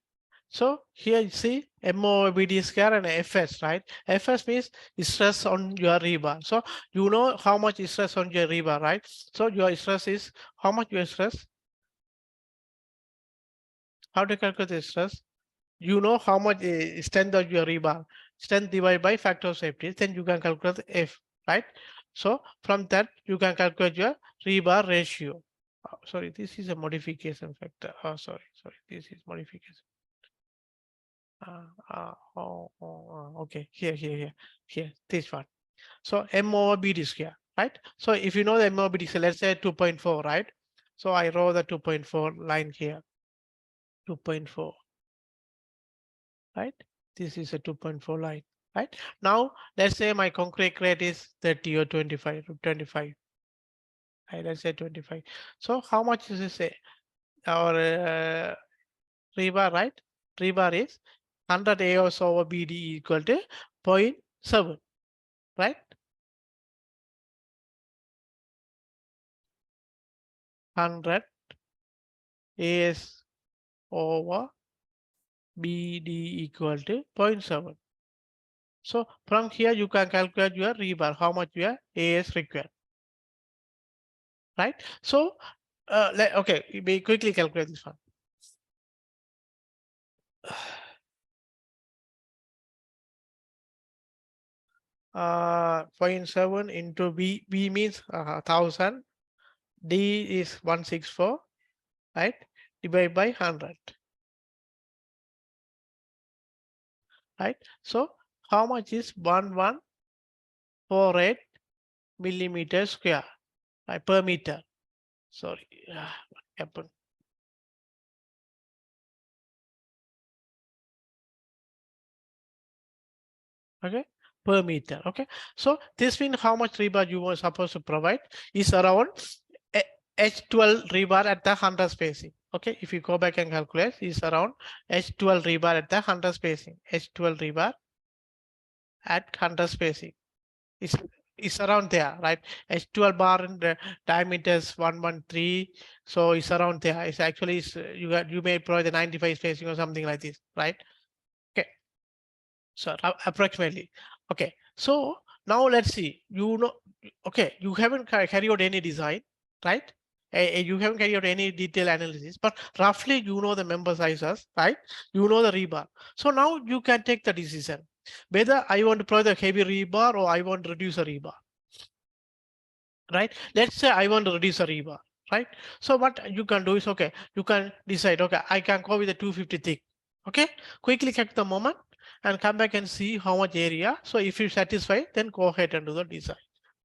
So here you see MOBD square and FS, right? FS means stress on your rebar. So you know how much stress on your rebar, right? So your stress is how much your stress? How to calculate the stress? You know how much strength of your rebar. strength divided by factor of safety. Then you can calculate the F, right? So from that, you can calculate your rebar ratio. Sorry, this is a modification factor. Oh, sorry, this is modification. Okay, here, this one. So M over BD square, right? So if you know the M over BD square, let's say 2.4, right? So I draw the 2.4 line here, 2.4, right? This is a 2.4 line, right? Now, let's say my concrete grade is 30 or 25, right? Let's say 25. So how much is this? Our rebar, right? Rebar is 100 AOS over BD equal to 0.7, right? 100 AS over BD equal to 0.7. So from here, you can calculate your rebar, how much your AS required, right? So, okay, we quickly calculate this one. 0.7 into B means 1000, D is 164, right? Divided by 100, right? So how much is 1148 millimeter square, right, per meter? Sorry, what happened? Okay, per meter. Okay, so this means how much rebar you were supposed to provide is around H12 rebar at the 100 spacing. Okay, if you go back and calculate, is around H12 rebar at the 100 spacing. H12 rebar at 100 spacing is around there, right? H12 bar in the diameter is 113, so it's around there. It's actually you may provide the 95 spacing or something like this, right? Okay, so approximately. Okay, so now let's see. Okay, you haven't carried out any design, right? You haven't carried out any detailed analysis, but roughly you know the member sizes, right? You know the rebar. So now you can take the decision whether I want to provide the heavy rebar or I want to reduce a rebar, right? Let's say I want to reduce a rebar, right? So what you can do is, okay, you can decide, okay, I can go with a 250 thick. Okay, quickly check the moment and come back and see how much area. So if you're satisfied, then go ahead and do the design.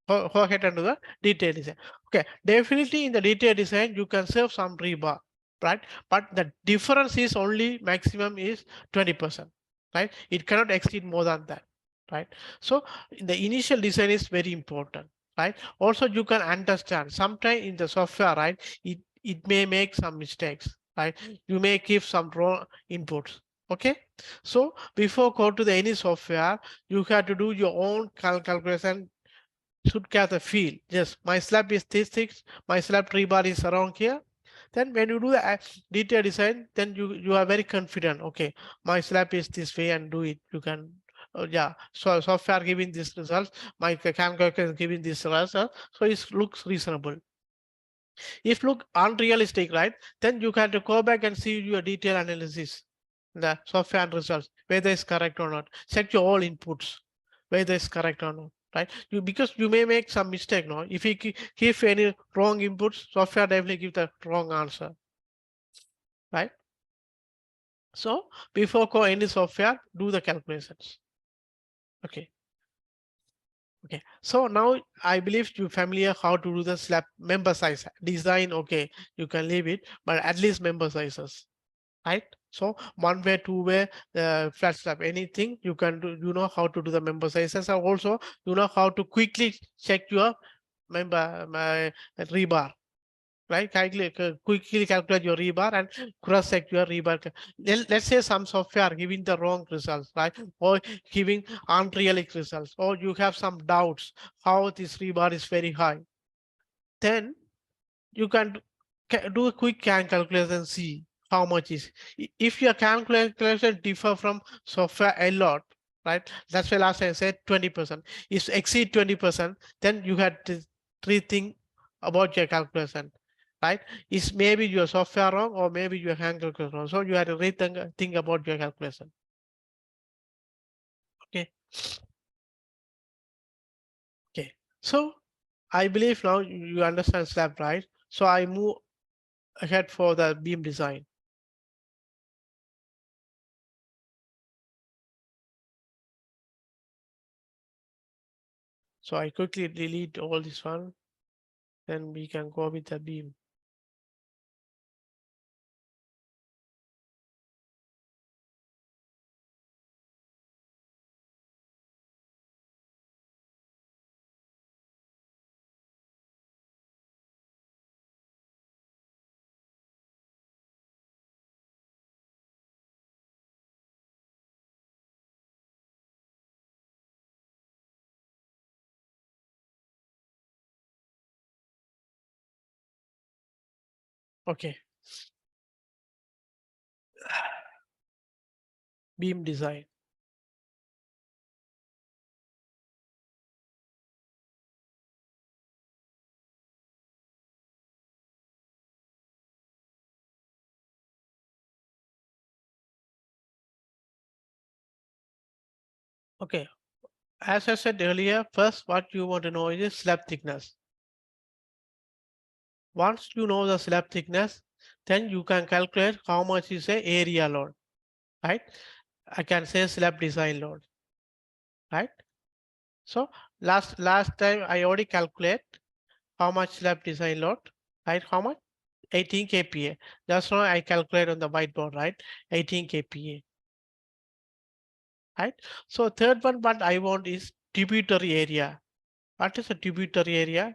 Go ahead and do the detailed design. Okay, definitely in the detailed design, you can save some rebar, right? But the difference is only maximum is 20%, right? It cannot exceed more than that, right? So the initial design is very important, right? Also, you can understand sometimes in the software, right? It may make some mistakes, right? You may give some wrong inputs. Okay, so before go to the any software, you have to do your own calculation, should get the feel. Yes, my slab is this thick, my slab rebar is around here. Then when you do the detailed design, then you are very confident. Okay, my slab is this way and do it. You can, yeah. So software giving this result, my calculator is giving this result. So it looks reasonable. If look unrealistic, right? Then you can go back and see your detailed analysis, the software and results, whether it's correct or not. Check your all inputs, whether it's correct or not, right? Because you may make some mistake, no? If you give any wrong inputs, software definitely give the wrong answer, right? So before go any software, do the calculations. Okay. Okay, so now I believe you're familiar how to do the slab member size design. Okay, you can leave it, but at least member sizes, right? So one way, two way, flat slab, anything you can do. You know how to do the member sizes, and also you know how to quickly check your rebar, right? Quickly calculate your rebar and cross check your rebar. Let's say some software giving the wrong results, right? Or giving unrealistic results, or you have some doubts how this rebar is very high. Then you can do a quick calculation and see how much is. If your calculation differ from software a lot, right? That's why last time I said 20%. If exceed 20%, then you had to rethink about your calculation, right? Is maybe your software wrong or maybe your hand calculation wrong. So you had to rethink think about your calculation. Okay. Okay, so I believe now you understand slab, right? So I move ahead for the beam design. So I quickly delete all this one, then we can go with the beam. Okay, beam design. Okay, as I said earlier, first what you want to know is slab thickness. Once you know the slab thickness, then you can calculate how much is a area load, right? I can say slab design load, right? So last time I already calculate how much slab design load, right? How much? 18 kPa. That's why I calculate on the whiteboard, right? 18 kPa, right? So third one, what I want is tributary area. What is a tributary area?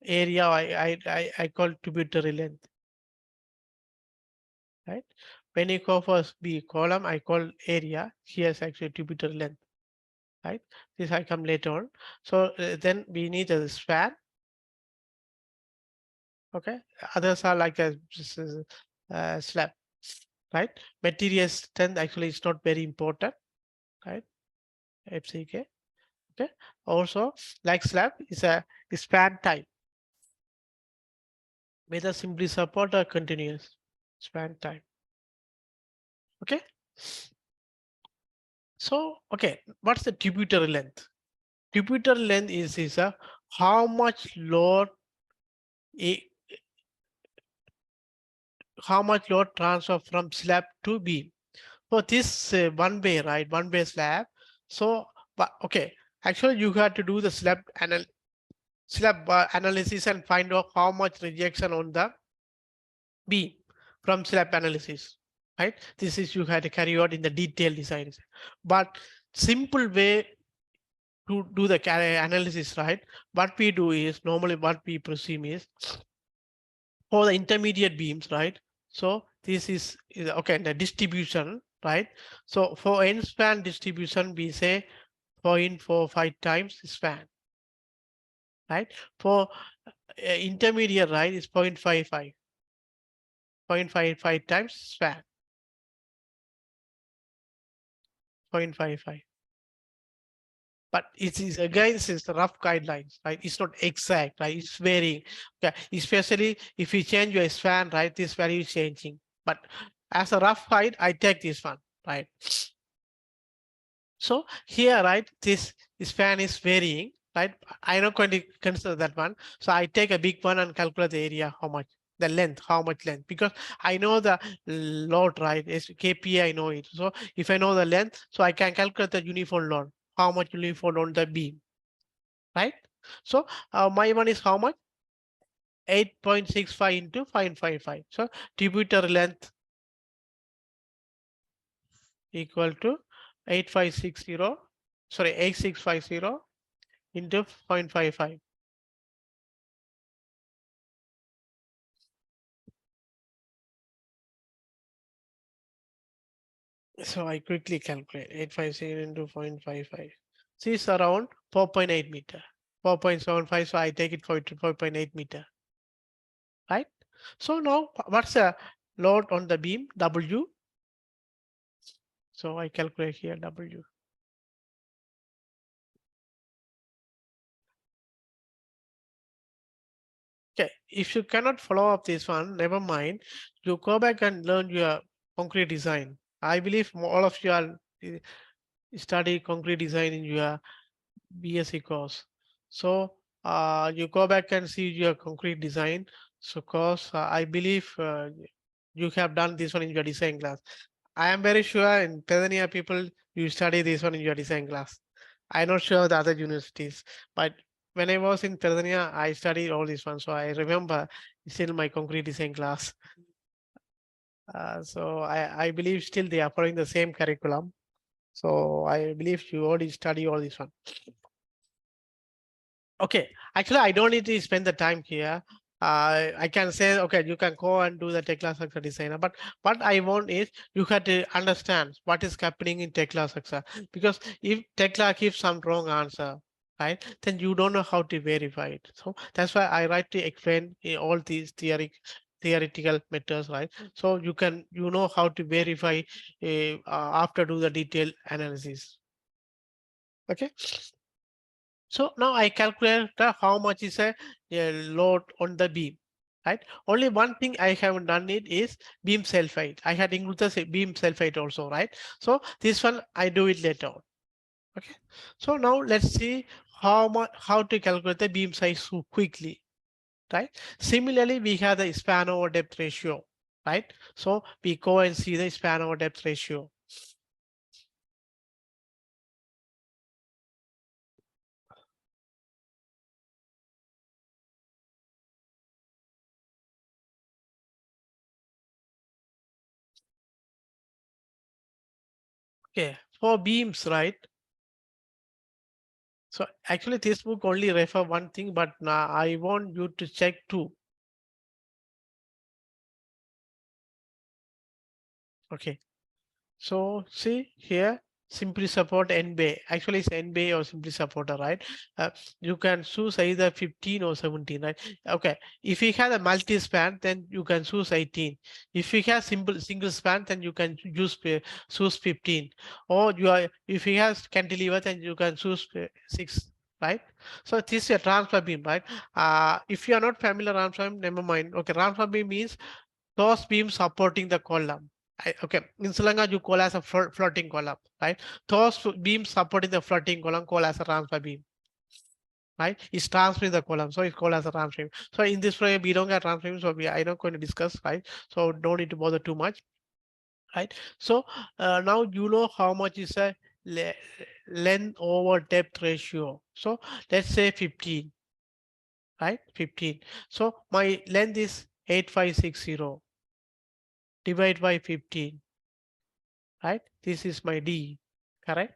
Area I call tributary length, right? When you go for B column, I call area. Here's actually tributary length, right? This I come later on. So then we need a span. Okay, others are like a slab, right? Material strength actually is not very important, right? FCK. Okay. Also, like slab is a span time, whether simply support or continuous span time. Okay. So, okay, what's the tributary length? Tributary length is a how much load a how much load transfer from slab to beam. So this one way, right? One way slab. So, but okay, actually you have to do the slab analysis and find out how much rejection on the beam from slab analysis, right? This is you had to carry out in the detailed design. But simple way to do the analysis, right? What we do is normally what we presume is for the intermediate beams, right? So this is okay, the distribution, right? So for end span distribution, we say 0.45 times span, right? For intermediate, right, is 0.55, 0.55 times span, 0.55. But it is again, it's the rough guidelines, right? It's not exact, right? It's varying. Okay, especially if you change your span, right? This value is changing. But as a rough guide, I take this one, right? So here, right, this span is varying, right? I'm not going to consider that one. So I take a big one and calculate the area, how much, the length, how much length, because I know the load, right? Is KPA, I know it. So if I know the length, so I can calculate the uniform load, how much uniform on the beam, right? So my one is how much? 8.65 into 5.55. So tributary length equal to 8560, sorry, 8650 into 0.55. So I quickly calculate 850 into 0.55. So it's around 4.8 meter, 4.75. So I take it for 4.8 meter, right? So now what's the load on the beam? W. So I calculate here W. Okay, if you cannot follow up this one, never mind. You go back and learn your concrete design. I believe all of you are study concrete design in your BSc course. So you go back and see your concrete design. So course, I believe you have done this one in your design class. I am very sure in Tanzania people, you study this one in your design class. I'm not sure the other universities, but when I was in Tanzania, I studied all this one. So I remember still my concrete design class. So I believe still they are following the same curriculum. So I believe you already study all this one. Okay, actually, I don't need to spend the time here. I can say, okay, you can go and do the Tekla Success Designer. But what I want is you have to understand what is happening in Tekla Success. Because if Tekla gives some wrong answer, right, then you don't know how to verify it. So that's why I like to explain all these theoretical methods, right? So you know how to verify after do the detailed analysis. Okay. So now I calculate how much is a load on the beam, right? Only one thing I haven't done it is beam self height. I had included the beam self height also, right? So this one I do it later on. Okay. So now let's see how to calculate the beam size so quickly, right? Similarly, we have the span over depth ratio, right? So we go and see the span over depth ratio. Okay, for beams, right? So actually this book only refer one thing, but now I want you to check two. Okay. So see here, simply support NBA. Actually, it's NBA or simply supporter, right? You can choose either 15 or 17, right? Okay. If you have a multi-span, then you can choose 18. If you have single span, then you can choose 15. Or if you have cantilever, then you can choose 6. Right. So this is a transfer beam, right? If you are not familiar transfer beam, never mind. Okay, transfer beam means those beams supporting the column. Okay, in Sri Lanka, you call as a floating column, right? Those beams supporting the floating column call as a transfer beam, right? It's transferring the column, so it's called as a transfer beam. So in this way, we don't get transfer beam, so I'm not going to discuss, right? So don't need to bother too much, right? So now you know how much is a length over depth ratio. So let's say 15, right? 15. So my length is 8560. Divide by 15, right? This is my D, correct?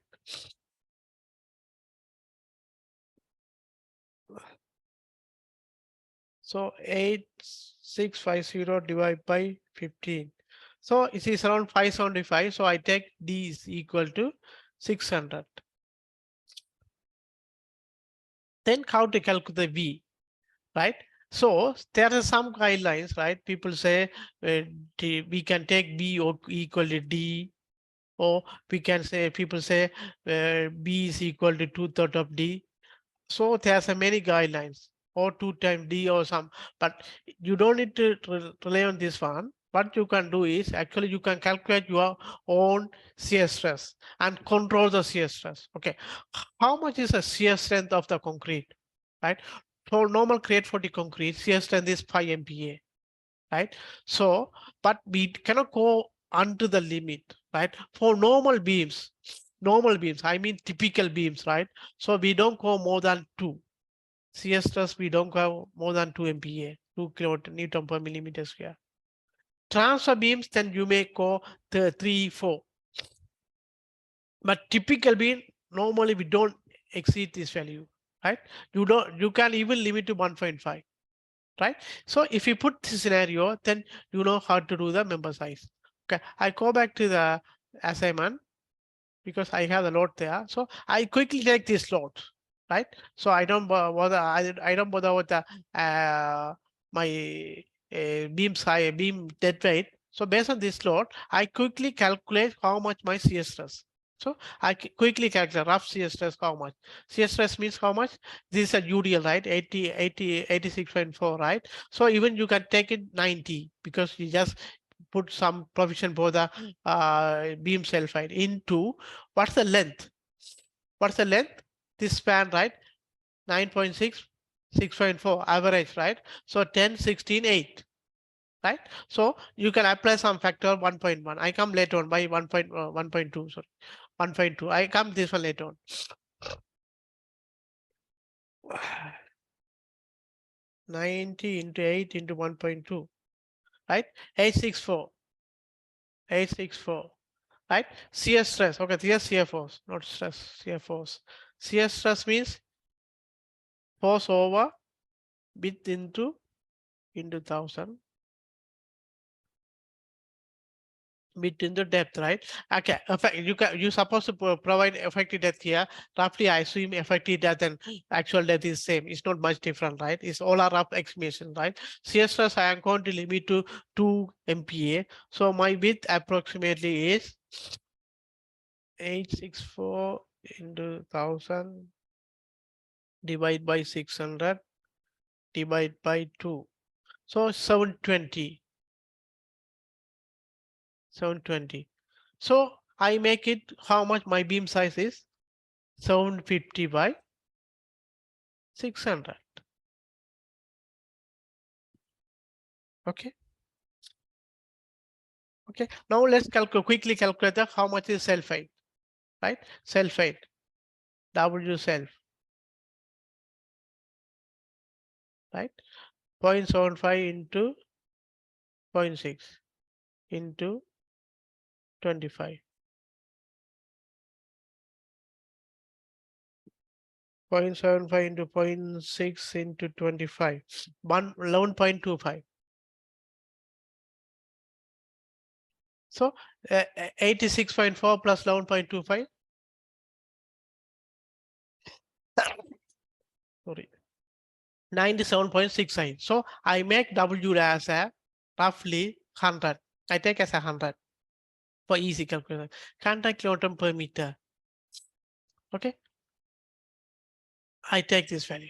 So 8650 divided by 15. So it is around 575. So I take D is equal to 600. Then how to calculate the V, right? So there are some guidelines, right? People say we can take B equal to D, or we can say, people say B is equal to 2/3 of D. So there's a many guidelines, or 2 times D or some, but you don't need to rely on this one. What you can do is actually you can calculate your own shear stress and control the shear stress. Okay, how much is the shear strength of the concrete, right? For normal grade 40 concrete, shear strength is 5 MPa, right? So, but we cannot go under the limit, right? For normal beams, I mean typical beams, right? So we don't go more than 2. Shear stress, we don't go more than 2 MPa, 2 kilonewton per millimeter square. Transfer beams, then you may go 3, 4. But typical beam, normally we don't exceed this value, right? You can even limit to 1.5. Right? So if you put this scenario, then you know how to do the member size. Okay, I go back to the assignment because I have the load there. So I quickly take this load, right? So I don't bother. I don't bother with the my beam dead weight. So based on this load, I quickly calculate how much my shear stress. So I quickly calculate rough shear stress how much. Shear stress means how much? This is a UDL, right? 86.4, right? So even you can take it 90 because you just put some provision for the beam self height into what's the length? What's the length? This span, right? 9.6, 6.4 average, right? So 10, 16, 8, right? So you can apply some factor 1.1. I come later on by 1.2, sorry, 1.2. I come this one later on. 90 into 8 into 1.2, right? 864, 864, right? Shear stress, okay, here's shear force, not stress, shear force. Shear stress means force over width into 1000 within the depth, right? Okay, you supposed to provide effective depth here. Roughly, I assume effective depth and actual depth is same. It's not much different, right? It's all a rough estimation, right? Shear stress I am going to limit to 2 MPa. So my width approximately is 864 into 1000 divided by 600 divided by 2. So 720. 720. So I make it how much my beam size is 750 by 600. Okay. Okay. Now let's quickly calculate how much is self height, right? Self height, W self, right? 0.75 into 0.6 into 25. 0.75 into 0.6 into 25. 11.25. So 86.4 plus 11.25. Sorry. 97.69. So I make W as a roughly 100. I take as 100 for easy calculation. 100 kilonewton per meter. Okay. I take this value.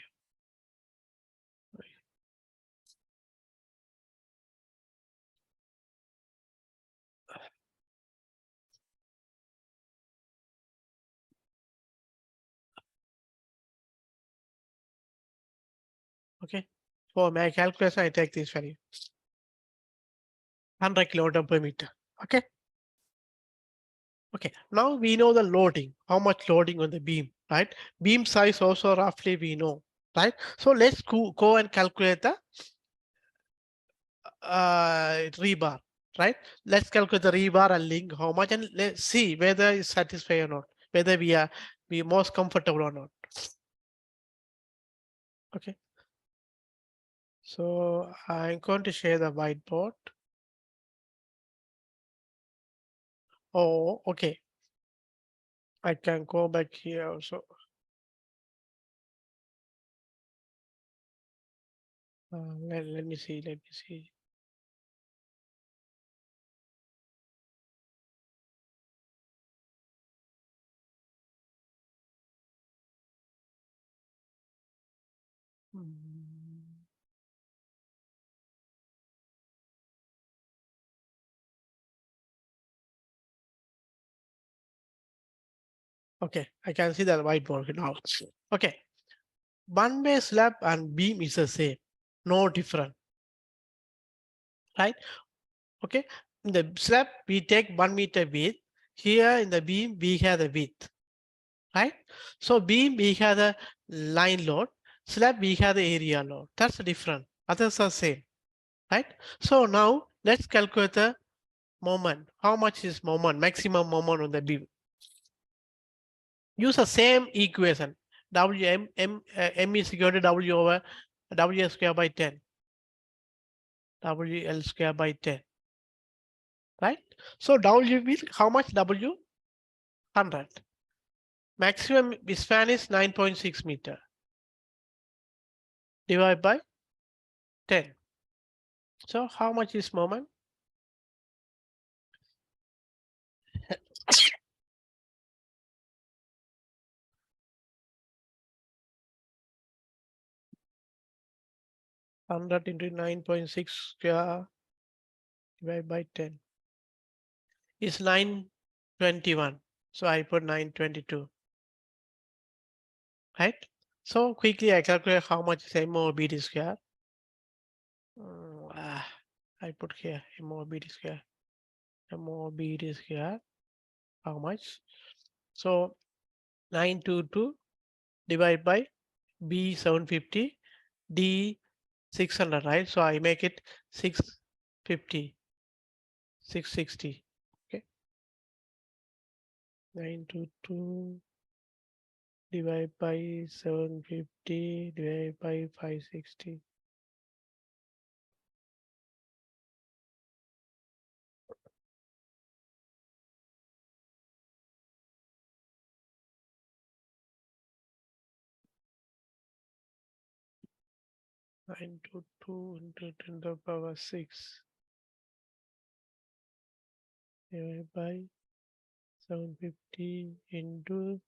Okay. For my calculation, I take this value. 100 kilonewton per meter. Okay. Okay. Now we know the loading, how much loading on the beam, right? Beam size also roughly we know, right? So let's go and calculate the rebar, right? Let's calculate the rebar and link how much, and let's see whether it's satisfied or not, whether we are most comfortable or not. Okay. So I'm going to share the whiteboard. Oh, okay. I can go back here also. Let me see. Let me see. Hmm. Okay, I can see the whiteboard now. Okay, one-way slab and beam is the same, no different, right? Okay, in the slab we take 1 meter width. Here in the beam we have the width, right? So beam we have the line load, slab we have the area load. That's the different. Others are same, right? So now let's calculate the moment. How much is moment, maximum moment on the beam? Use the same equation. M is equal to W over W square by 10. WL square by 10. Right? So W will how much W? 100. Maximum span is 9.6 meter. Divided by 10. So how much is moment? Hundred into 9.6 square divided by 10 is 921. So I put 922, right? So quickly I calculate how much is MOBD square. I put here MOBD square. MOBD square, how much? So 922 divided by B 750, D 600, right? So I make it 650, 660. Okay, 922 divided by 750 divided by 560. Nine to two into 10 to the power 6 divided by 750 into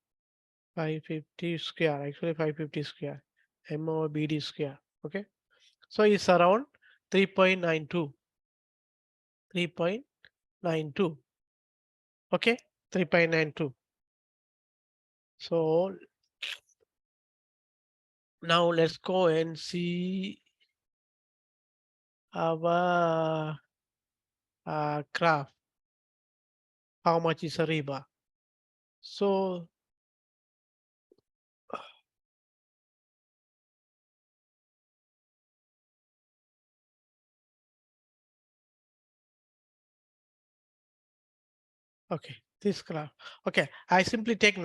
550 square. Actually 550 square. MOBD square. Okay. So it's around 3.92. 3.92. Okay. 3.92. So now let's go and see our graph. How much is a rebar? So okay, this graph. Okay, I simply take 3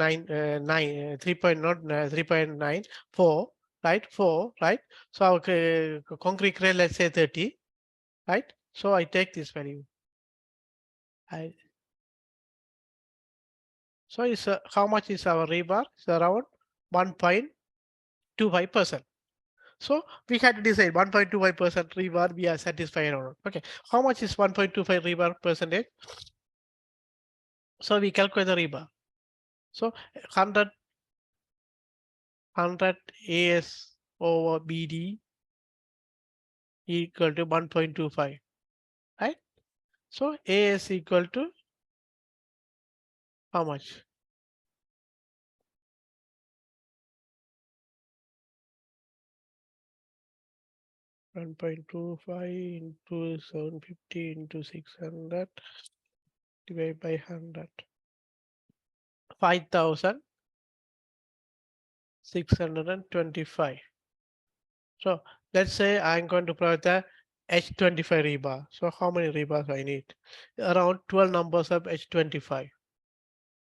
point not 3.94, right? 4, right? So okay, concrete grade, let's say 30, right? So I take this value. So it's how much is our rebar? It's around 1.25%. So we had to decide 1.25% rebar we are satisfied or not. Okay, how much is 1.25 rebar percentage? So we calculate the rebar. So 100 AS over BD equal to 1.25, right? So AS equal to how much? 1.25 into 750 into 600 divided by 100. 5,625. So let's say I'm going to provide the H25 rebar. So how many rebars I need? Around 12 numbers of H25.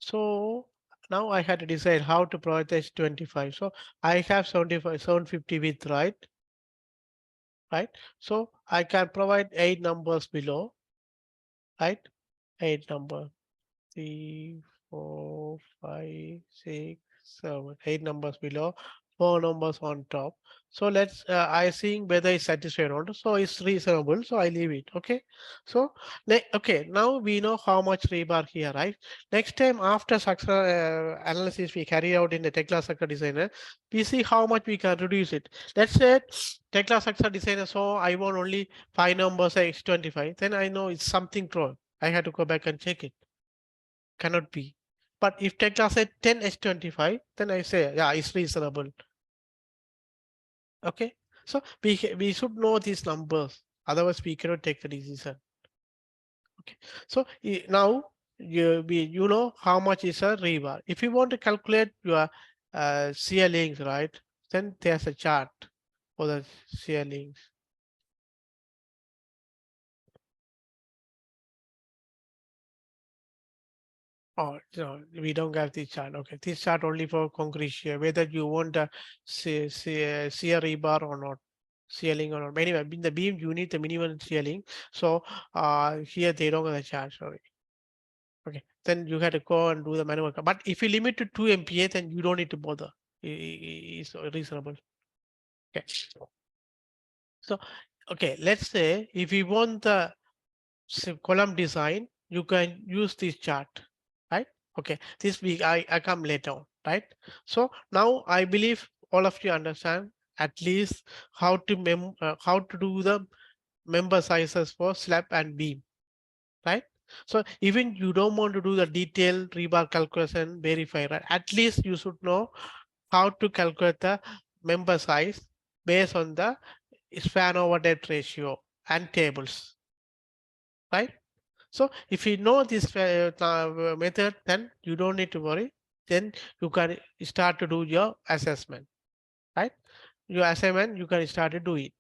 So now I had to decide how to provide the H25. So I have 75, 750 width, right? Right. So I can provide 8 numbers below, right? 8 number, 3, 4, 5, 6, 7, 8 numbers below, 4 numbers on top. So let's I seeing whether it's satisfied or not. So it's reasonable. So I leave it. Okay. So okay, now we know how much rebar here, right? Next time after structural analysis we carry out in the Tekla Structure Designer, we see how much we can reduce it. Let's say Tekla Structure Designer, so I want only 5 numbers X25. Then I know it's something wrong. I had to go back and check it. Cannot be. But if Tekla said 10 H25, then I say, yeah, it's reasonable. Okay. So we should know these numbers. Otherwise, we cannot take the decision. Okay. So now you know how much is a rebar. If you want to calculate your shear links, right? Then there's a chart for the shear links. Oh, no, we don't have this chart. Okay, this chart only for concrete shear, whether you want a shear rebar or not, shearing or not. Anyway, in the beam, you need the minimum shearing. So here they don't have the chart, sorry. Okay, then you have to go and do the manual. But if you limit to 2 MPa, then you don't need to bother. It's reasonable. Okay. So, okay, let's say if you want the column design, you can use this chart, right? Okay, this week I come later on, right? So now I believe all of you understand at least how to do the member sizes for slab and beam. right? So even you don't want to do the detailed rebar calculation, verify, right? At least you should know how to calculate the member size based on the span over depth ratio and tables, right? So if you know this method, then you don't need to worry. Then you can start to do your assessment, right? Your assignment, you can start to do it.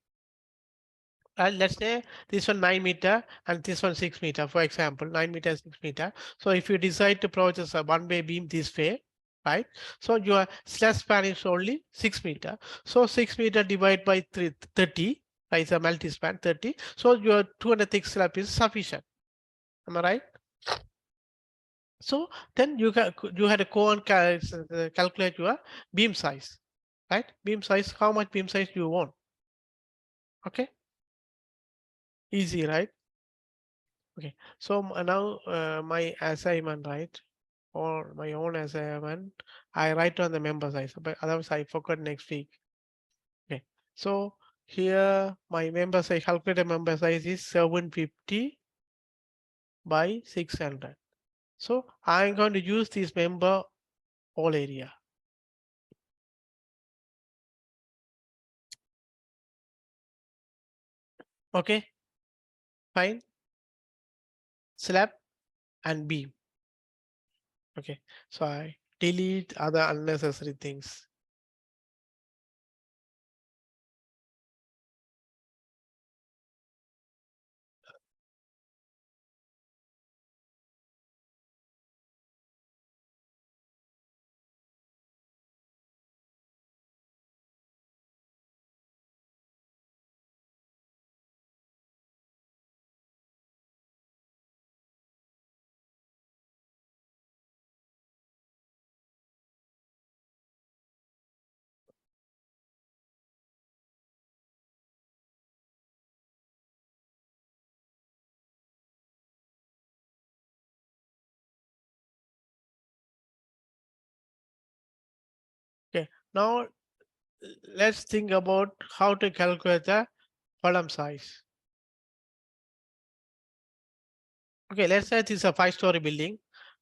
And let's say this one 9 meter and this one 6 meter, for example, 9 meter, 6 meter. So if you decide to process a one-way beam this way, right? So your slash span is only 6 meter. So 6 meter divided by 30, right? It's a multi-span 30. So your 200 thick slab is sufficient. Am I right? So then you had to go and calculate your beam size, right? Beam size, how much beam size do you want? Okay, easy, right? Okay, so now my assignment, right? Or my own assignment, I write on the member size, but otherwise I forgot next week. Okay, so here my member size, calculated member size is 750 by 600. So I'm going to use this member all area. Okay, fine. Slab and beam. Okay, so I delete other unnecessary things. Okay, now let's think about how to calculate the column size. Okay, let's say this is a 5-story building,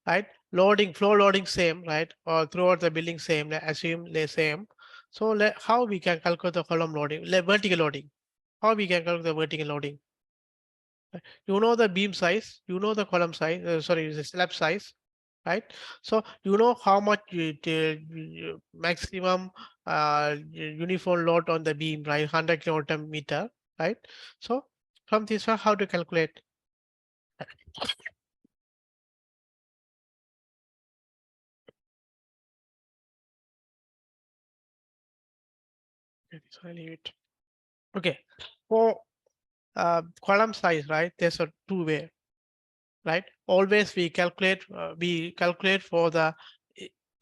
right? Loading, floor loading same, right? Or throughout the building same, assume the same. So how we can calculate the column loading, vertical loading? How we can calculate the vertical loading? You know the beam size, you know the column size, sorry, the slab size, right? So you know how much maximum uniform load on the beam, right? 100 kilonewton meter, right? So from this one, how to calculate? Okay, this one I leave it. Okay, for column size, right? There's a two-way, right? Always we calculate for the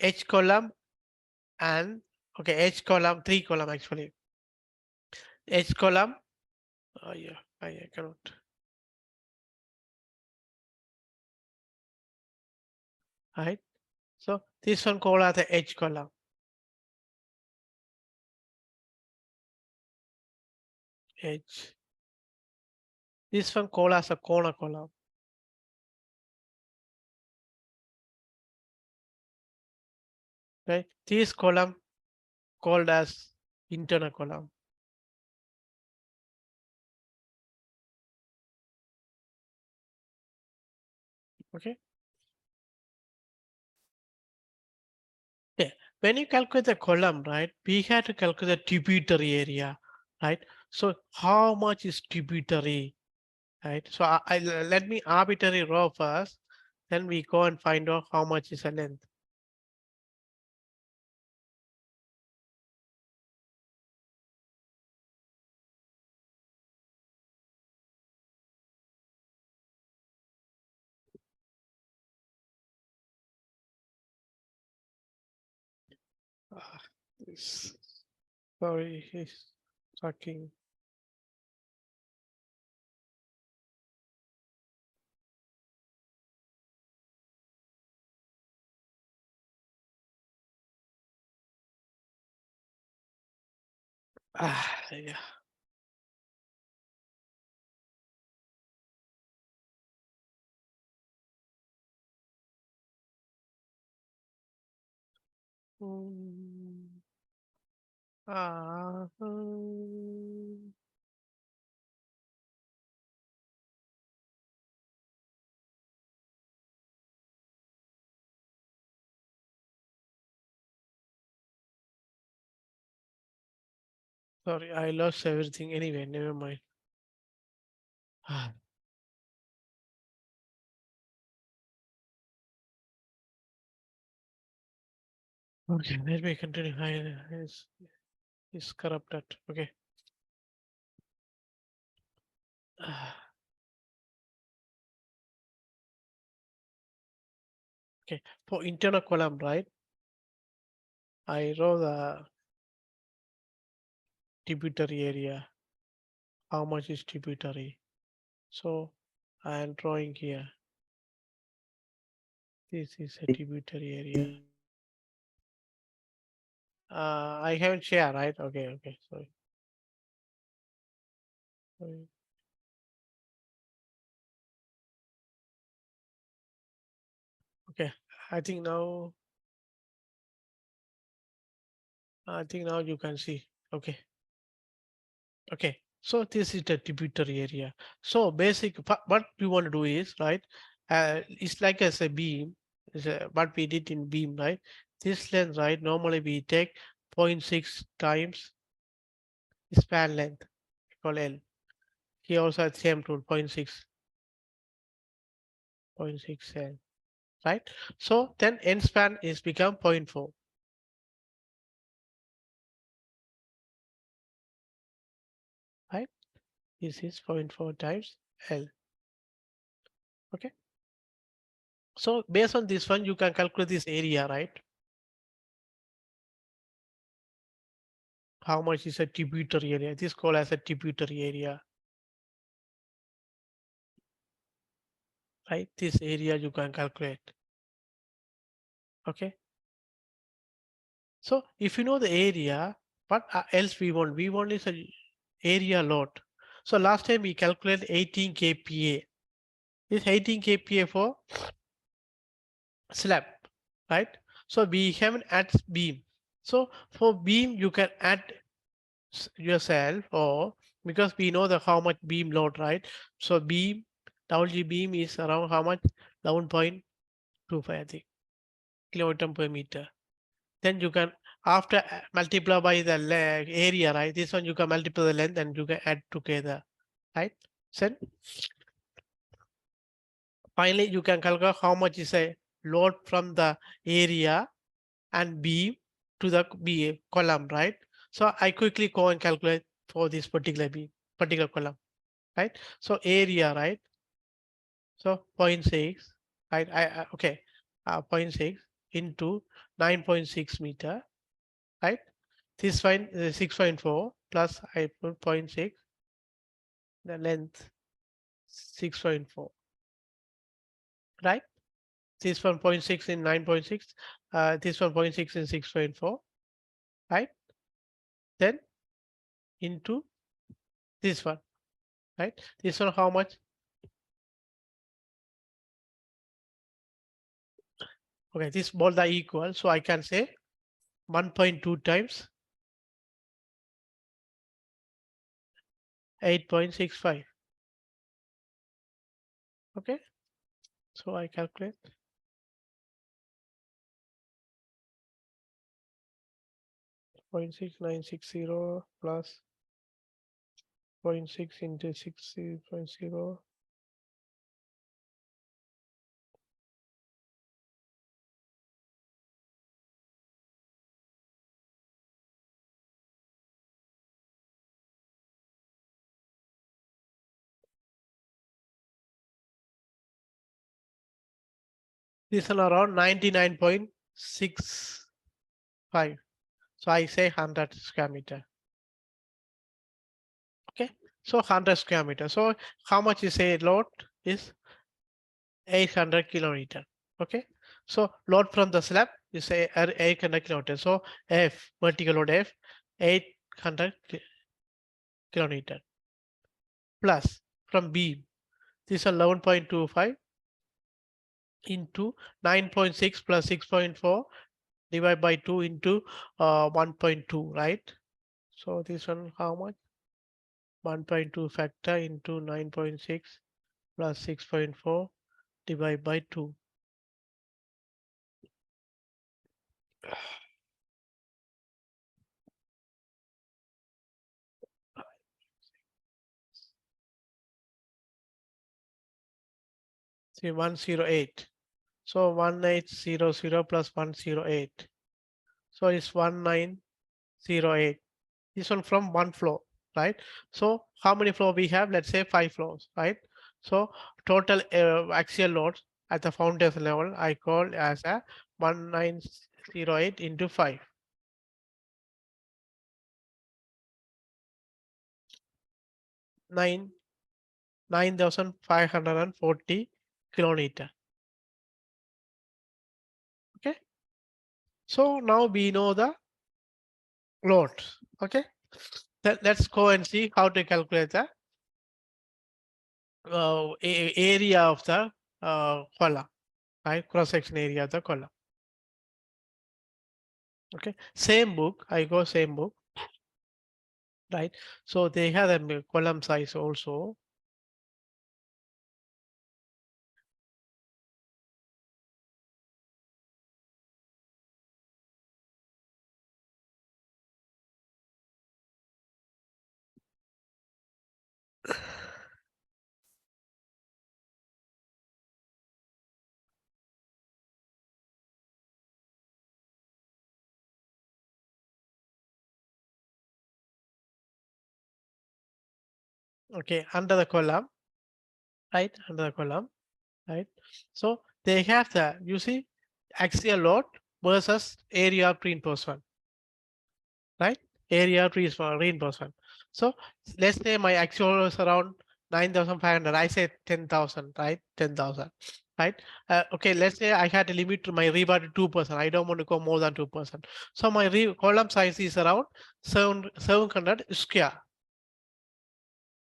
H column and okay, H column, 3 column actually. H column, yeah, I cannot. Right? So this one called as the H column. H. This one called as a corner column. Right? This column called as internal column. Okay. Yeah. When you calculate the column, right, we had to calculate the tributary area, right? So how much is tributary, right? So let me arbitrary row first, then we go and find out how much is the length. This, sorry, he's talking. Yeah. Ah, sorry, I lost everything. Anyway, never mind. Ah, okay, let me continue. Is corrupted. Okay. Ah, okay, for internal column, right? I wrote the tributary area. How much is tributary? So I am drawing here. This is a tributary area. I haven't shared, right? Okay, okay, sorry. Sorry. Okay, I think now you can see. Okay, okay. So this is the tributary area. So basic, what we want to do is right. It's like as a beam. Is what we did in beam, right? This length, right? Normally we take 0.6 times span length, called L. Here also at same tool, 0.6, 0.6 L, right? So then end span is become 0.4. Right? This is 0.4 times L. Okay. So based on this one, you can calculate this area, right? How much is a tributary area? This is called as a tributary area, right? This area you can calculate. Okay. So if you know the area, what else we want? We want is a area load. So last time we calculated 18 kPa. This 18 kPa for slab, right? So we haven't add beam. So for beam, you can add yourself, or because we know the how much beam load, right? So beam, WG beam is around how much? 11.25, I think, kilometer per meter. Then you can, after multiply by the area, right? This one you can multiply the length and you can add together, right? Then finally you can calculate how much is a load from the area and beam to the B column, right? So I quickly go and calculate for this particular beam, particular column, right? So area, right? So 0.6, right? Okay, 0.6 into 9.6 meter, right? This fine 6.4 plus I put 0.6, the length 6.4, right? This one 0.6 in 9.6, this one 0.6 in 6.4, right? Then into this one, right? This one how much? Okay, this both are equal, so I can say 1.2 times 8.65. Okay, so I calculate 0.6960 plus 0.6 into 60.0. This one around 99.65. So I say 100 square meter. Okay, so 100 square meter. So how much is a load is 800 kilonewton. Okay, so load from the slab is a 800 kilonewton. So F vertical load F 800 kilonewton plus from beam. This is 11.25 into 9.6 plus 6.4 divide by 2 into 1.2, right? So this one, how much? 1.2 factor into 9.6 plus 6.4 divided by 2. See, 108. So 1800 plus 108. So it's 1908. This one from one floor, right? So how many floor we have? Let's say 5 floors, right? So total axial loads at the foundation level I call as a 1908 into 5. 9,540 kilonewton. Okay. So now we know the load. Okay. Let's go and see how to calculate the area of the column, right? Cross section area of the column. Okay. Same book. I go same book. Right. So they have a column size also. Okay, under the column, right? Under the column, right? So they have the, you see, axial load versus area of reinforcement, right? Area of reinforcement. So let's say my axial load is around 9,500. I say 10,000, right? 10,000, right? Okay, let's say I had to limit to my rebar to 2%. I don't want to go more than 2%. So my column size is around 700 square.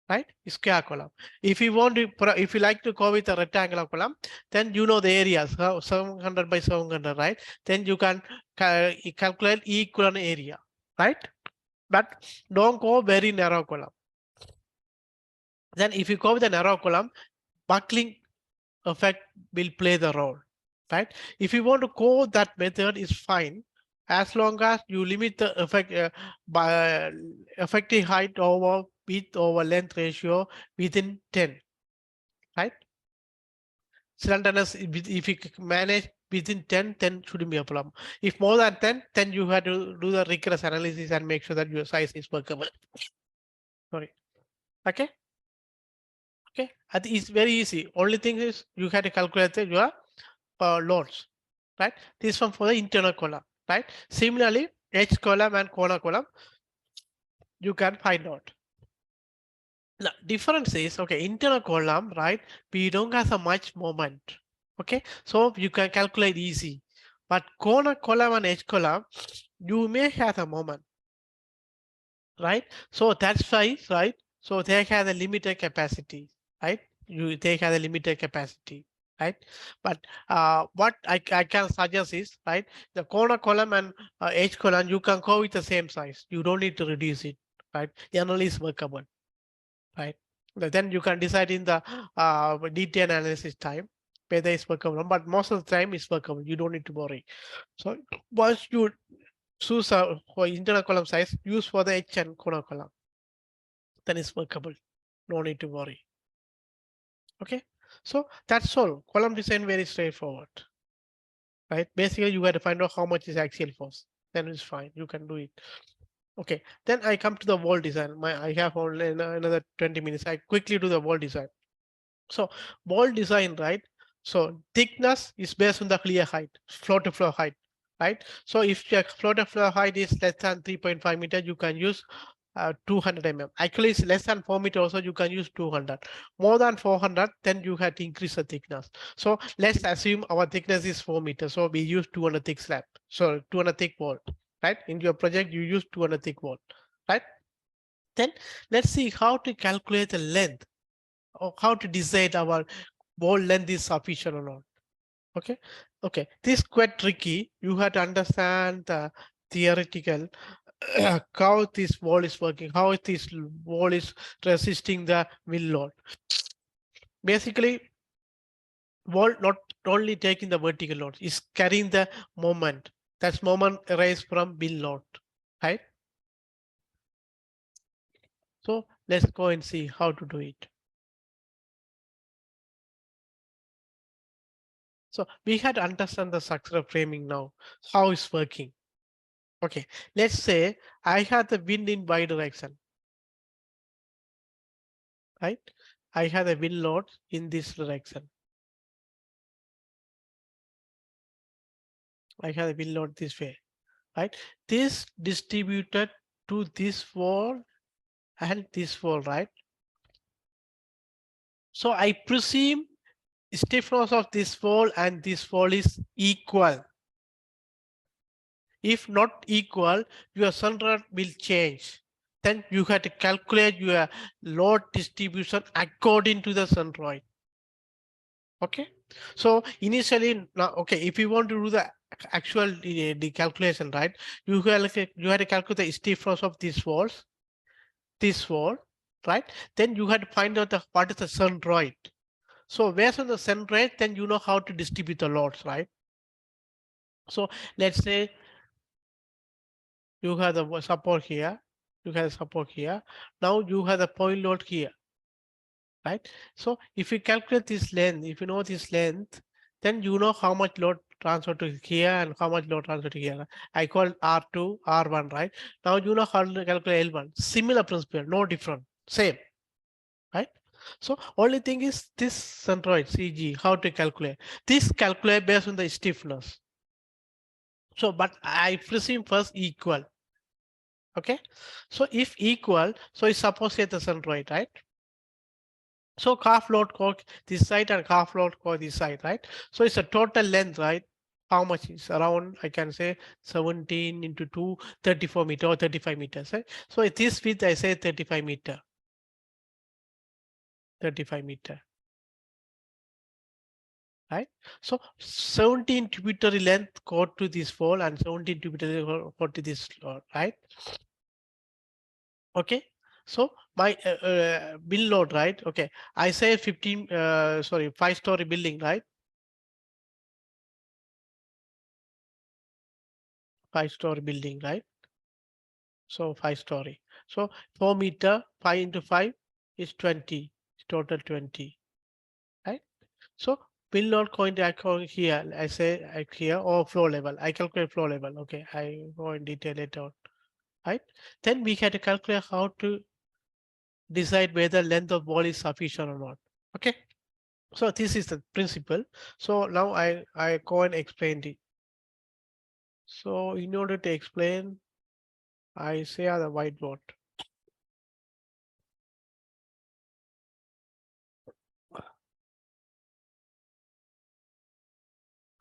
Right, square column. If you want to, if you like to go with a rectangular column, then you know the areas, 700 by 700, right? Then you can calculate equivalent area, right? But don't go very narrow column. Then if you go with a narrow column, buckling effect will play the role, right? If you want to go that method is fine, as long as you limit the effect by effective height over width over length ratio within 10, right? Slenderness, if you manage within 10, then shouldn't be a problem. If more than 10, then you have to do the rigorous analysis and make sure that your size is workable. Sorry. Okay. Okay. I think it's very easy. Only thing is you have to calculate your loads, right? This one for the internal column, right? Similarly, edge column and corner column, you can find out. Now, difference is, okay, internal column, right? We don't have so much moment. Okay, so you can calculate easy. But corner column and edge column, you may have a moment, right? So that's why, right? So they have a limited capacity, right? They have a limited capacity, right? But what I can suggest is, right? The corner column and edge column, you can go with the same size. You don't need to reduce it, right? Generally is workable, right? Then you can decide in the detail analysis time whether it's workable, but most of the time it's workable. You don't need to worry. So once you choose for internal column size, use for the edge and corner column, then it's workable. No need to worry. Okay, so that's all. Column design very straightforward, right? Basically, you got to find out how much is axial force. Then it's fine. You can do it. Okay, then I come to the wall design. I have only another 20 minutes. I quickly do the wall design. So wall design, right? So thickness is based on the clear height, floor to floor height, right? So if your floor to floor height is less than 3.5 meters, you can use 200 mm. Actually, it's less than 4 meters, also you can use 200. More than 400, then you have to increase the thickness. So let's assume our thickness is 4 meters. So we use 200 thick slab. So 200 thick wall, right? In your project, you use 200 thick wall, right? Then let's see how to calculate the length or how to decide our wall length is sufficient or not. Okay, Okay, this is quite tricky. You have to understand the theoretical how this wall is working, how this wall is resisting the will load. Basically, wall not only taking the vertical load, is carrying the moment. That's moment arise from will load, right? So let's go and see how to do it. So we had to understand the structural framing now, how it's working. Okay, let's say I had the wind in y direction, right? I had a wind load in this direction. I have a wind load this way, right? This distributed to this wall and this wall, right? So I presume stiffness of this wall and this wall is equal. If not equal, your centroid will change. Then you have to calculate your load distribution according to the centroid. Okay. So initially, now, okay, if you want to do the actual the calculation, right? You have to calculate the stiffness of these walls, this wall, right? Then you had to find out what is the centroid. So based on the centroid, then you know how to distribute the loads, right? So let's say you have the support here, you have support here. Now you have the point load here, right? So if you calculate this length, if you know this length, then you know how much load transfer to here and how much load transfer to here. I call R2, R1, right? Now you know how to calculate L1. Similar principle, no different, same, right? So only thing is this centroid CG, how to calculate. This calculate based on the stiffness. So, but I presume first equal. Okay, so if equal, so it's associate the centroid, right? So half load core this side and half load core this side, right? So it's a total length, right? How much is around, I can say 17 into 2, 34 meter or 35 meters, right? So it is width, I say 35 meter, 35 meter, right? So 17 tributary length core to this wall and 17 tributary core to this, right? Okay, so my bill load, right? Okay, I say 15, sorry, 5-story building, right? 5-story building, right? So 5-story. So 4 meter, 5 into 5 is 20, total 20, right? So bill load going to account here, I say here or floor level. I calculate floor level. Okay, I go in detail later on, right? Then we had to calculate how to decide whether length of wall is sufficient or not. Okay. So this is the principle. So now I go and explain it. So in order to explain, I say on the whiteboard.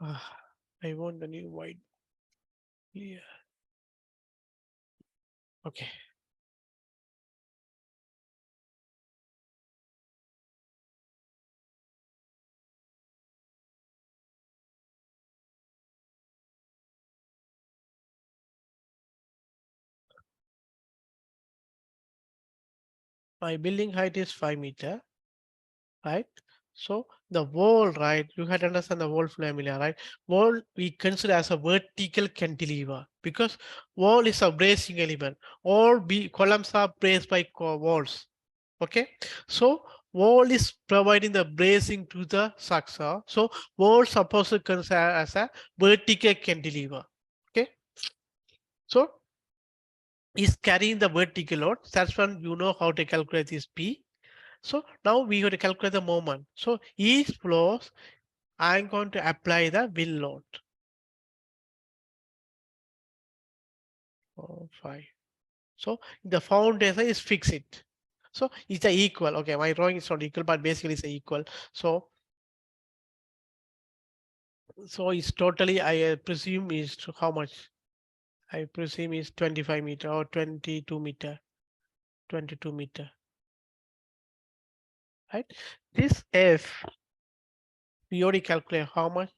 I want the new white. Yeah. Okay. My building height is 5 meter, right? So the wall, right? You had to understand the wall formula, right? Wall we consider as a vertical cantilever because wall is a bracing element. All columns are braced by walls. Okay, so wall is providing the bracing to the structure. So wall supposed to consider as a vertical cantilever. Okay, so is carrying the vertical load. That's when you know how to calculate this P. So now we have to calculate the moment. So each floors, I'm going to apply the will load. 4, 5. So the foundation is fixed. So it's a equal. Okay, my drawing is not equal, but basically it's a equal. So it's totally, I presume is how much? I presume is 25 meter or 22 meter, 22 meter, right? This F, we already calculate how much?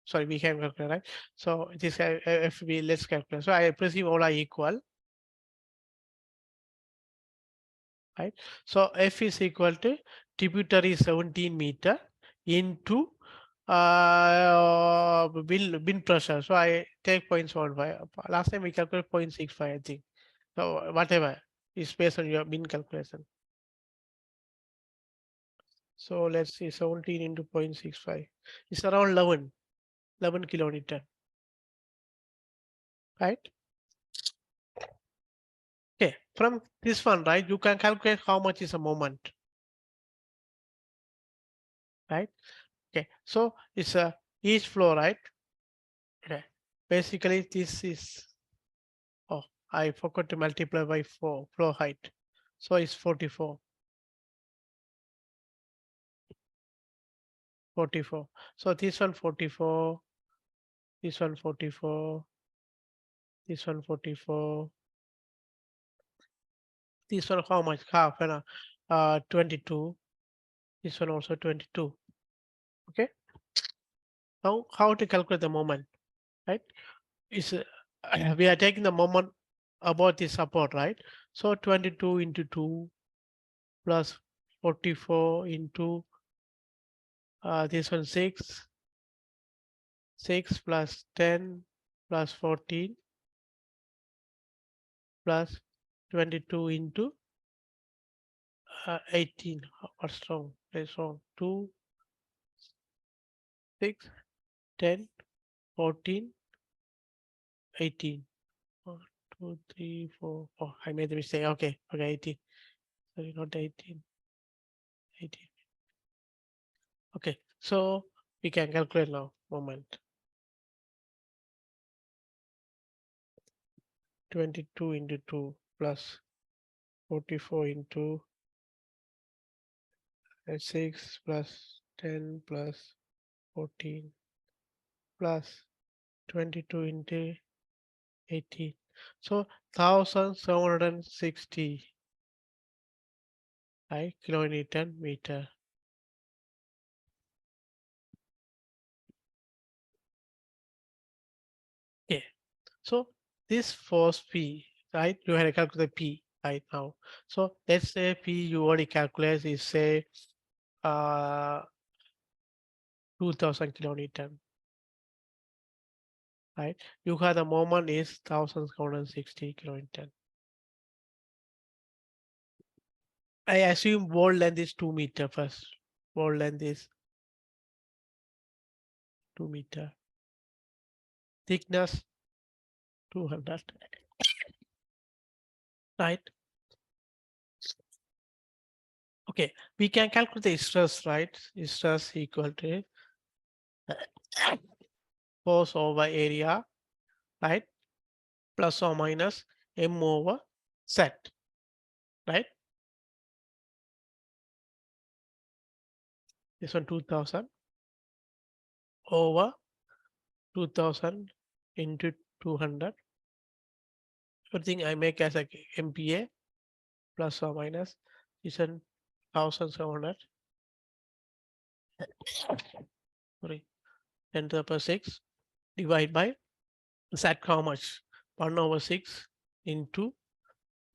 sorry, we can calculate, right? So this FB, let's calculate. So I presume all are equal, right? So F is equal to tributary 17 meter into bin pressure. So I take 0.15. Last time we calculated 0.65, I think. So whatever is based on your bin calculation. So let's see, 17 into 0.65. It's around 11 kilonewton, right? Okay, from this one, right, you can calculate how much is a moment, right? Okay, so it's a each flow, right? Okay, basically this is, oh, I forgot to multiply by 4 flow height. So it's 44. 44. So this one 44, this one 44, this one 44, this one how much? Half an hour, 22. This one also 22. Okay. Now how to calculate the moment, right? Is we are taking the moment about the support, right? So 22 into 2 plus 44 into this one 6 plus 10 plus 14 plus 22 into 18. What's wrong? It's wrong. 2, 6, 10, 14, 18. 1, 2, 3, 4. Oh, I made the mistake. Okay, 18. Sorry, not 18. 18. Okay, so we can calculate now moment. 22 into 2 plus 44 into 6 plus 10 plus 14 plus 22 into 18. So 1760, right, kilonewton meter. Okay, so this force P, right, you had to calculate P right now. So let's say P you already calculate is say 2000 kilonewton, right? You have the moment is 1760 kilonewton. I assume wall length is 2 meter first. Wall length is 2 meter. Thickness 200. Right? Okay, we can calculate the stress, right? Stress equal to force over area, right? Plus or minus M over Z, right? This one 2000 over 2000 into 200. Everything I make as a MPa plus or minus is 1700. Sorry, 10 to the power 6 divided by Z how much? 1 over 6 into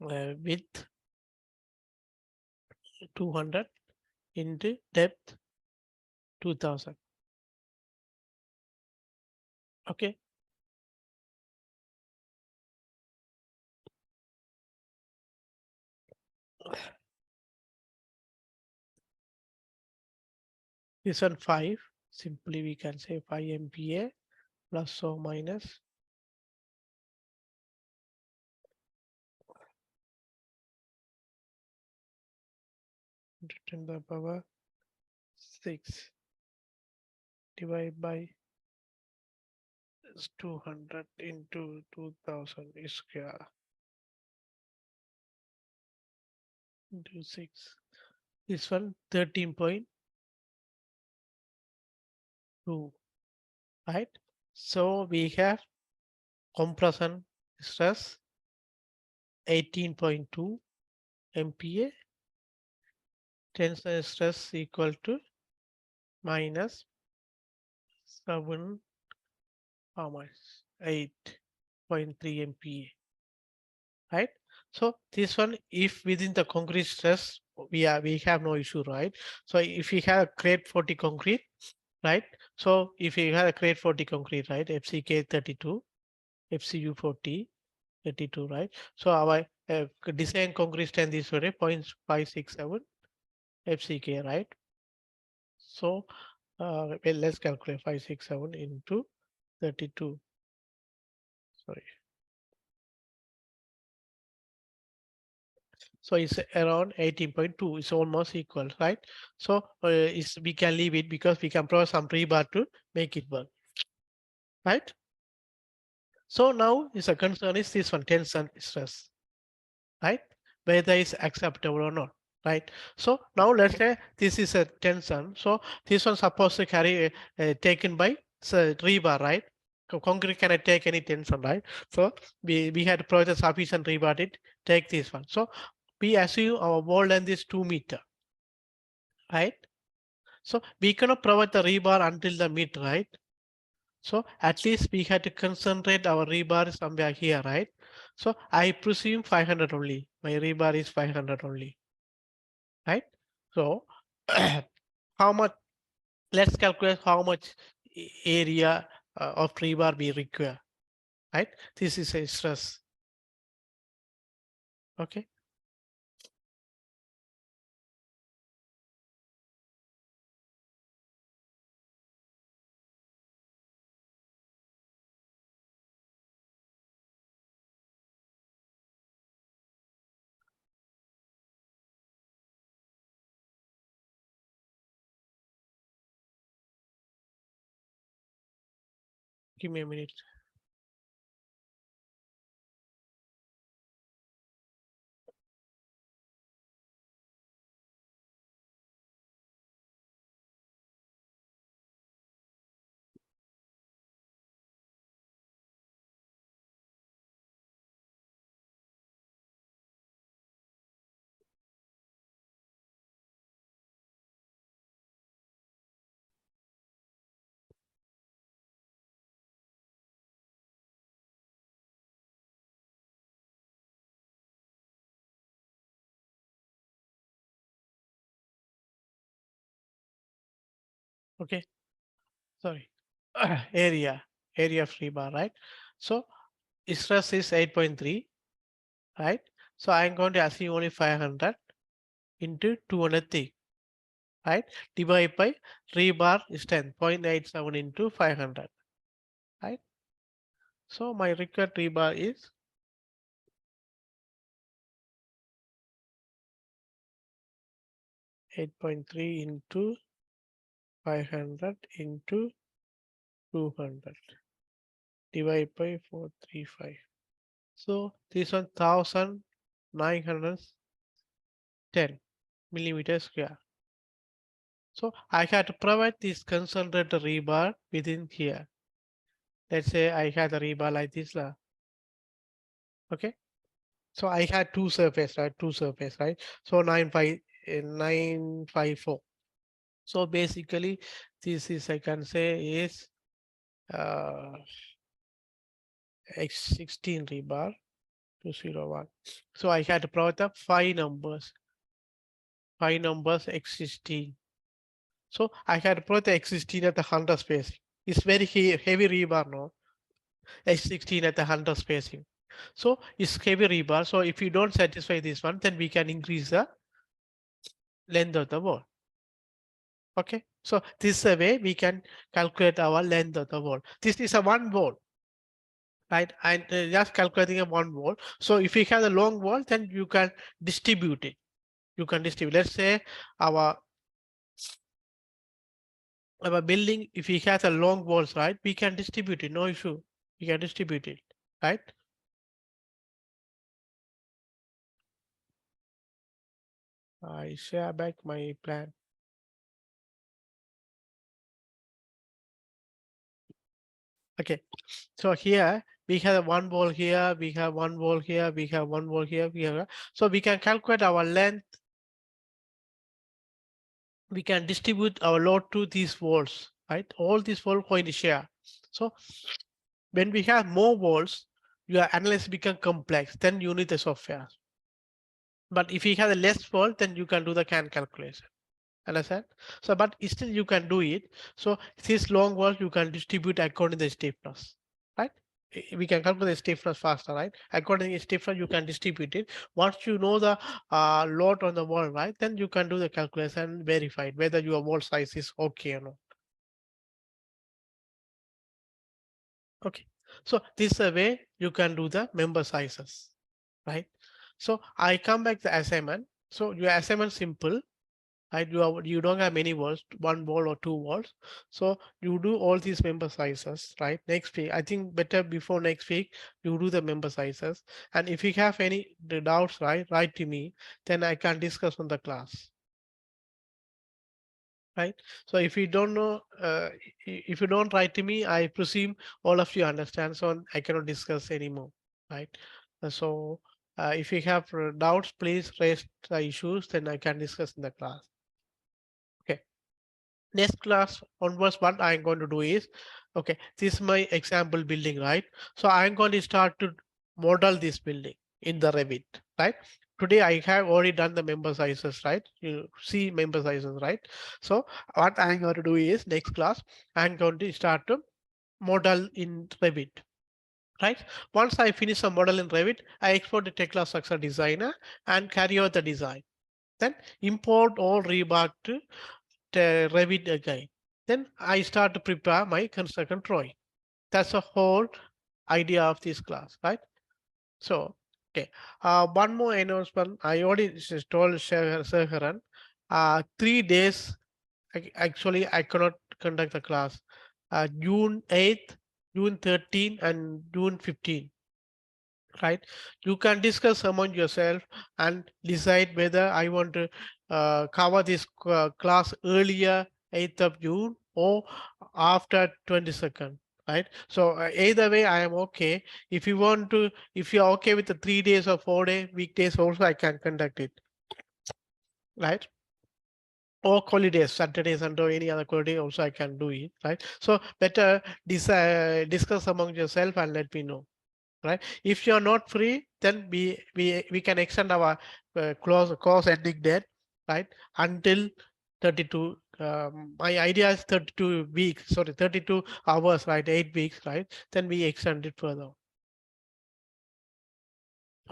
width 200 into depth 2000. Okay. This one 5. Simply we can say 5 MPa plus or minus 10 to the power 6 divided by 200 into 2000 square into 6. This one 13.2, right? So we have compression stress 18.2 MPa, tensile stress equal to minus 7 how much? 8.3 MPa, right? So this one, if within the concrete stress, we have no issue, right? So if we have grade 40 concrete, right? So if you have a grade 40 concrete, right? FCK 32, FCU 40, 32, right? So our design concrete strength is 0.567 FCK, right? So well, let's calculate 567 into 32. Sorry. So it's around 18.2. It's almost equal, right? So we can leave it because we can provide some rebar to make it work, right? So now is a concern is this one tension stress, right? Whether it's acceptable or not, right? So now let's say this is a tension. So this one supposed to carry taken by rebar, right? Concrete cannot take any tension, right? So we had to provide sufficient rebar to take this one. So we assume our wall length is 2 meters, right? So we cannot provide the rebar until the mid, right? So at least we had to concentrate our rebar somewhere here, right? So I presume 500 only. My rebar is 500 only, right? So how much? Let's calculate how much area of rebar we require, right? This is a stress. Okay. Give me a minute. Okay. Sorry. Area of rebar, right? So stress is 8.3, right? So I'm going to assume only 500 into 200 right? Divide by rebar is 10.87 into 500, right? So my required rebar is 8.3 into 500 into 200 divided by 435. So this 1,910 millimeters square. So I had to provide this concentrated rebar within here. Let's say I had a rebar like this. Okay. So I had two surface, right? Two surface, right? So 954. So basically, this is I can say is X16 rebar 201. So I had to provide the five numbers X16. So I had to put the X16 at the 100 spacing. It's very heavy rebar, no? X16 at the 100 spacing. So it's heavy rebar. So if you don't satisfy this one, then we can increase the length of the wall. Okay. So this is a way we can calculate our length of the wall. This is a one wall, right? And just calculating a one wall. So if you have a long wall, then you can distribute it. You can distribute. Let's say our building, if we have a long walls, right? We can distribute it. No issue. We can distribute it, right? I share back my plan. Okay, so here we have one wall here, we have one wall here, we have one wall here, so we can calculate our length. We can distribute our load to these walls, right? All these walls going to share. So when we have more walls, your analysis become complex, then you need the software. But if you have a less wall, then you can do the CAN calculation. Understand? So, but still you can do it. So this long walls you can distribute according to the stiffness, right? We can calculate the stiffness faster, right? According to stiffness, you can distribute it. Once you know the load on the wall, right, then you can do the calculation and verify it, whether your wall size is okay or not. Okay, so this is a way you can do the member sizes, right? So I come back to assignment. So your assignment simple, right? You don't have many walls, one wall or two walls. So you do all these member sizes, right? Next week, I think better before next week, you do the member sizes. And if you have any doubts, right, write to me, then I can discuss on the class. Right. So if you don't know, if you don't write to me, I presume all of you understand. So I cannot discuss anymore. Right. So if you have doubts, please raise the issues, then I can discuss in the class. Okay. Next class onwards, what I'm going to do is, okay, this is my example building, right? So I'm going to start to model this building in the Revit, right? Today I have already done the member sizes, right? You see member sizes, right? So what I'm going to do is next class, I'm going to start to model in Revit, right? Once I finish a model in Revit, I export the Tekla Structure Designer and carry out the design. Then import all rebar to Revit again. Then I start to prepare my construction drawing. That's the whole idea of this class, right? So, okay. One more announcement. I already told Sekharan, 3 days, actually, I cannot conduct the class. June 8th, June 13, and June 15. Right? You can discuss among yourself and decide whether I want to cover this class earlier 8th of June or after 22nd. Right. So either way, I am okay. If you want to, if you're okay with the 3 days or 4 day weekdays, also I can conduct it. Right. Or holidays, Saturday, Sunday, any other holiday, also I can do it. Right. So better discuss among yourself and let me know. Right? If you're not free, then we can extend our course ending date, right, until 32. My idea is 32 weeks, sorry, 32 hours, right, 8 weeks, right? Then we extend it further.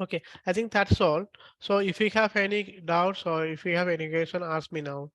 Okay, I think that's all. So if you have any doubts or if you have any question, ask me now.